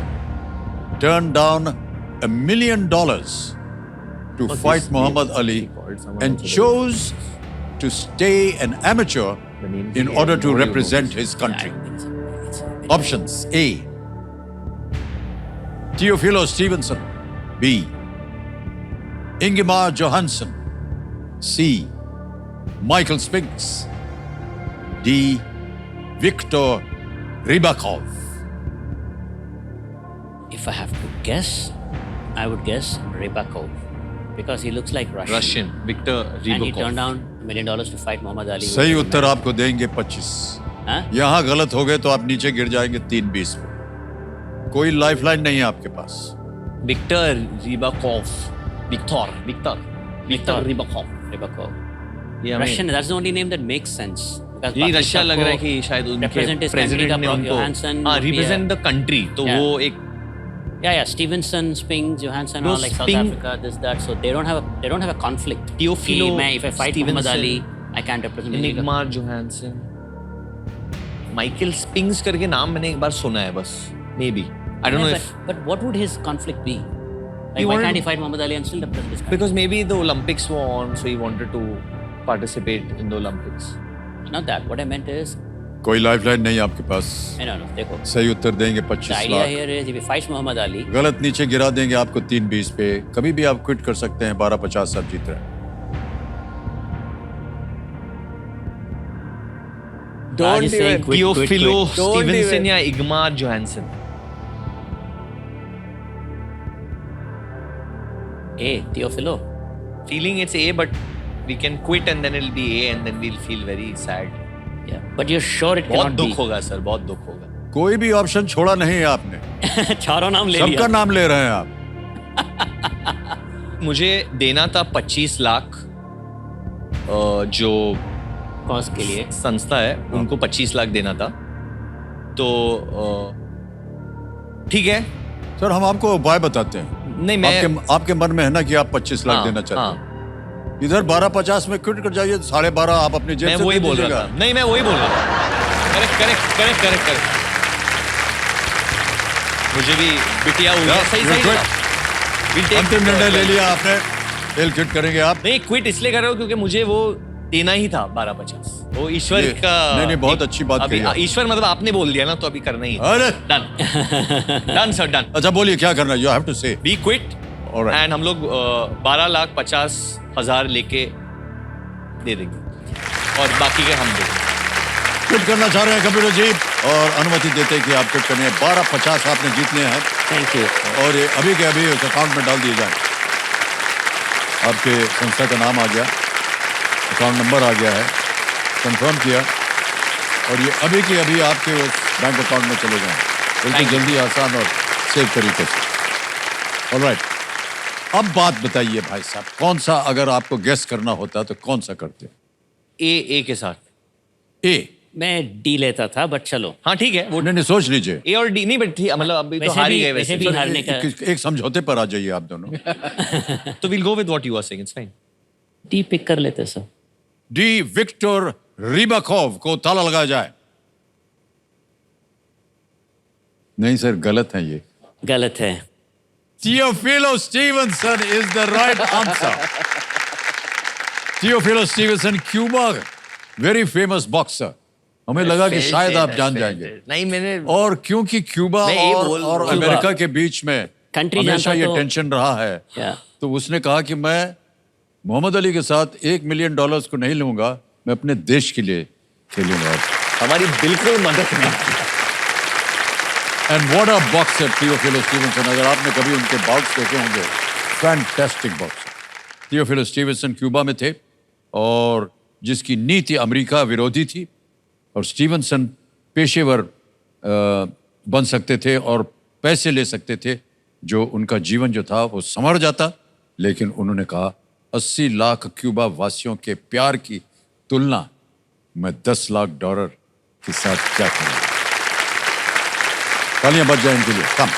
turned down $1 million to fight Muhammad Ali and chose to stay an amateur in order to represent his country? Options: A. Teofilo Stevenson. B. Ingemar Johansson. C. Michael Spinks. D. Viktor Rybakov. If I have to guess, I would guess Rybakov because he looks like Russian. Russian Victor And he Ribokov. turned down $1 million to fight Muhammad Ali. सही उत्तर आपको देंगे 25। हाँ? यहां गलत हो गए तो आप नीचे गिर जाएंगे 320 पे। कोई लाइफलाइन नहीं है आपके पास। विक्टर रिबोकोव। विक्टर रिबोकोव। Rybakov. ये हमें- Russian, that's the only name that makes sense. Because यही रशिया Pakistan लग रहा है को कि शायद उनके represent his country प्रेसिडेंट का ने उनको Johansson हाँ would be represent a- the country तो Yeah. वो एक Yeah, Stevenson, Spinks, Johansson, No, all like South Spink- Africa, this, that. So they don't have a conflict. Teofilo कि मैं if I fight Muhammad Ali, Stevenson, I can't represent India. Ingemar Johansson, Michael Spinks करके नाम मैंने एक बार सुना है बस। May be I don't know if But what would his conflict be? Like, He why wanted- can't he fight Muhammad Ali and still represent his country? because maybe the Olympics were on, so he wanted to participate in the Olympics. Not that. What I meant is, कोई lifeline नहीं आपके पास। no. देखो, सही उत्तर देंगे the 25 idea lakh. here is if he fights Muhammad Ali, गलत नीचे गिरा देंगे आपको 320 पे। कभी भी आप क्विट कर सकते हैं। 1250 से आप जीत रहे हैं। Raj is saying quit, quit, Teofilo quit. Stevenson या इग्मार Johansson. A, Teofilo. Feeling it's A, but we can quit and then it'll be A and then we'll feel very sad. Yeah, but you're sure it बहुत cannot दुख be. होगा sir, बहुत दुख होगा। कोई भी option छोड़ा नहीं है आपने। चारों नाम ले सबका लिया। नाम ले रहे हैं आप। मुझे देना था 25 लाख जो Cause के लिए। संस्था है उनको 25 लाख देना था। तो ठीक है। सर हम आपको उपाय बताते हैं। नहीं मैं आपके मन में है ना कि आप 25 लाख देना चाहते हैं। इधर 1250 में क्विट कर जाइए। 12.5 आप अपनी जेब मैं से वही दे बोल रहा दीजिएगा। था। नहीं मैं वही बोल रहा था। करेक्ट। मुझे भी बिटिया हो गया। सही You're सही। quit. We'll take अंतिम it. निर्णय ले लिया आपने। खेल क्विट करेंगे आप। नहीं क्विट इसलिए कर रहा हूँ क्योंकि मुझे वो देना ही था 1250। वो ईश्वर ये- का नहीं, बहुत अच्छी बात अभी कही आप। ईश्वर मतलब आपने बोल दिया ना तो अभी करना ही है। अरे डन सर डन। अच्छा बोलिए क्या करना है। You have to say. We quit Alright. And हम लोग 12,50,000 लेके दे देंगे। और बाकी के हम देंगे। क्विट करना चाह रहे हैं कंप्यूटर जी और अनुमति देते हैं कि आप क्विट करने 12.50 आपने जीत लिए हैं थैंक यू। और ये अभी के अभी उस अकाउंट में डाल दिए जाए। आपके संस्था का नाम आ गया, अकाउंट नंबर आ गया है, कंफर्म किया और ये अभी के अभी आपके उस बैंक अकाउंट में चले जाएं बिल्कुल जल्दी, आसान और सेफ तरीके से। ऑलराइट, अब बात बताइए भाई साहब, कौन सा अगर आपको गेस करना होता तो कौन सा करते? ए के साथ। ए? मैं डी लेता था बट चलो। हाँ ठीक है, वो नहीं सोच लीजिए। ए और डी नहीं, बट ठीक, मतलब अभी तो हार ही गए वैसे भी हारने का एक समझौते पर आ जाइए आप दोनों। तो will go with what you are saying, it's fine. D pick कर लेते सर। डी विक्टर रिबाकोव को ताला लगाया जाए। नहीं सर, गलत है ये। गलत है। Teofilo Stevenson is the right answer. Teofilo Stevenson Cuba very famous boxer. हमें लगा कि शायद आप जान जाएंगे। नहीं मैंने, और क्योंकि क्यूबा मैं ये और अमेरिका के बीच में कंट्री हमेशा ये जानता तो- टेंशन रहा है, तो उसने कहा कि मैं मोहम्मद अली के साथ $1 मिलियन को नहीं लूंगा, मैं अपने देश के लिए खेलूंगा। हमारी बिल्कुल मदद नहीं। And what a boxer Teofilo Stevenson. अगर आपने कभी उनके बाउट्स देखे होंगे, fantastic boxer. Teofilo Stevenson Cuba में थे और जिसकी नीति अमेरिका विरोधी थी, और स्टीवनसन पेशेवर बन सकते थे और पैसे ले सकते थे, जो उनका जीवन जो था वो संवर जाता। लेकिन उन्होंने कहा 80 लाख क्यूबा वासियों के प्यार की तुलना मैं $10 लाख के साथ क्या करूं। तालियां बज जाए इनके लिए। कम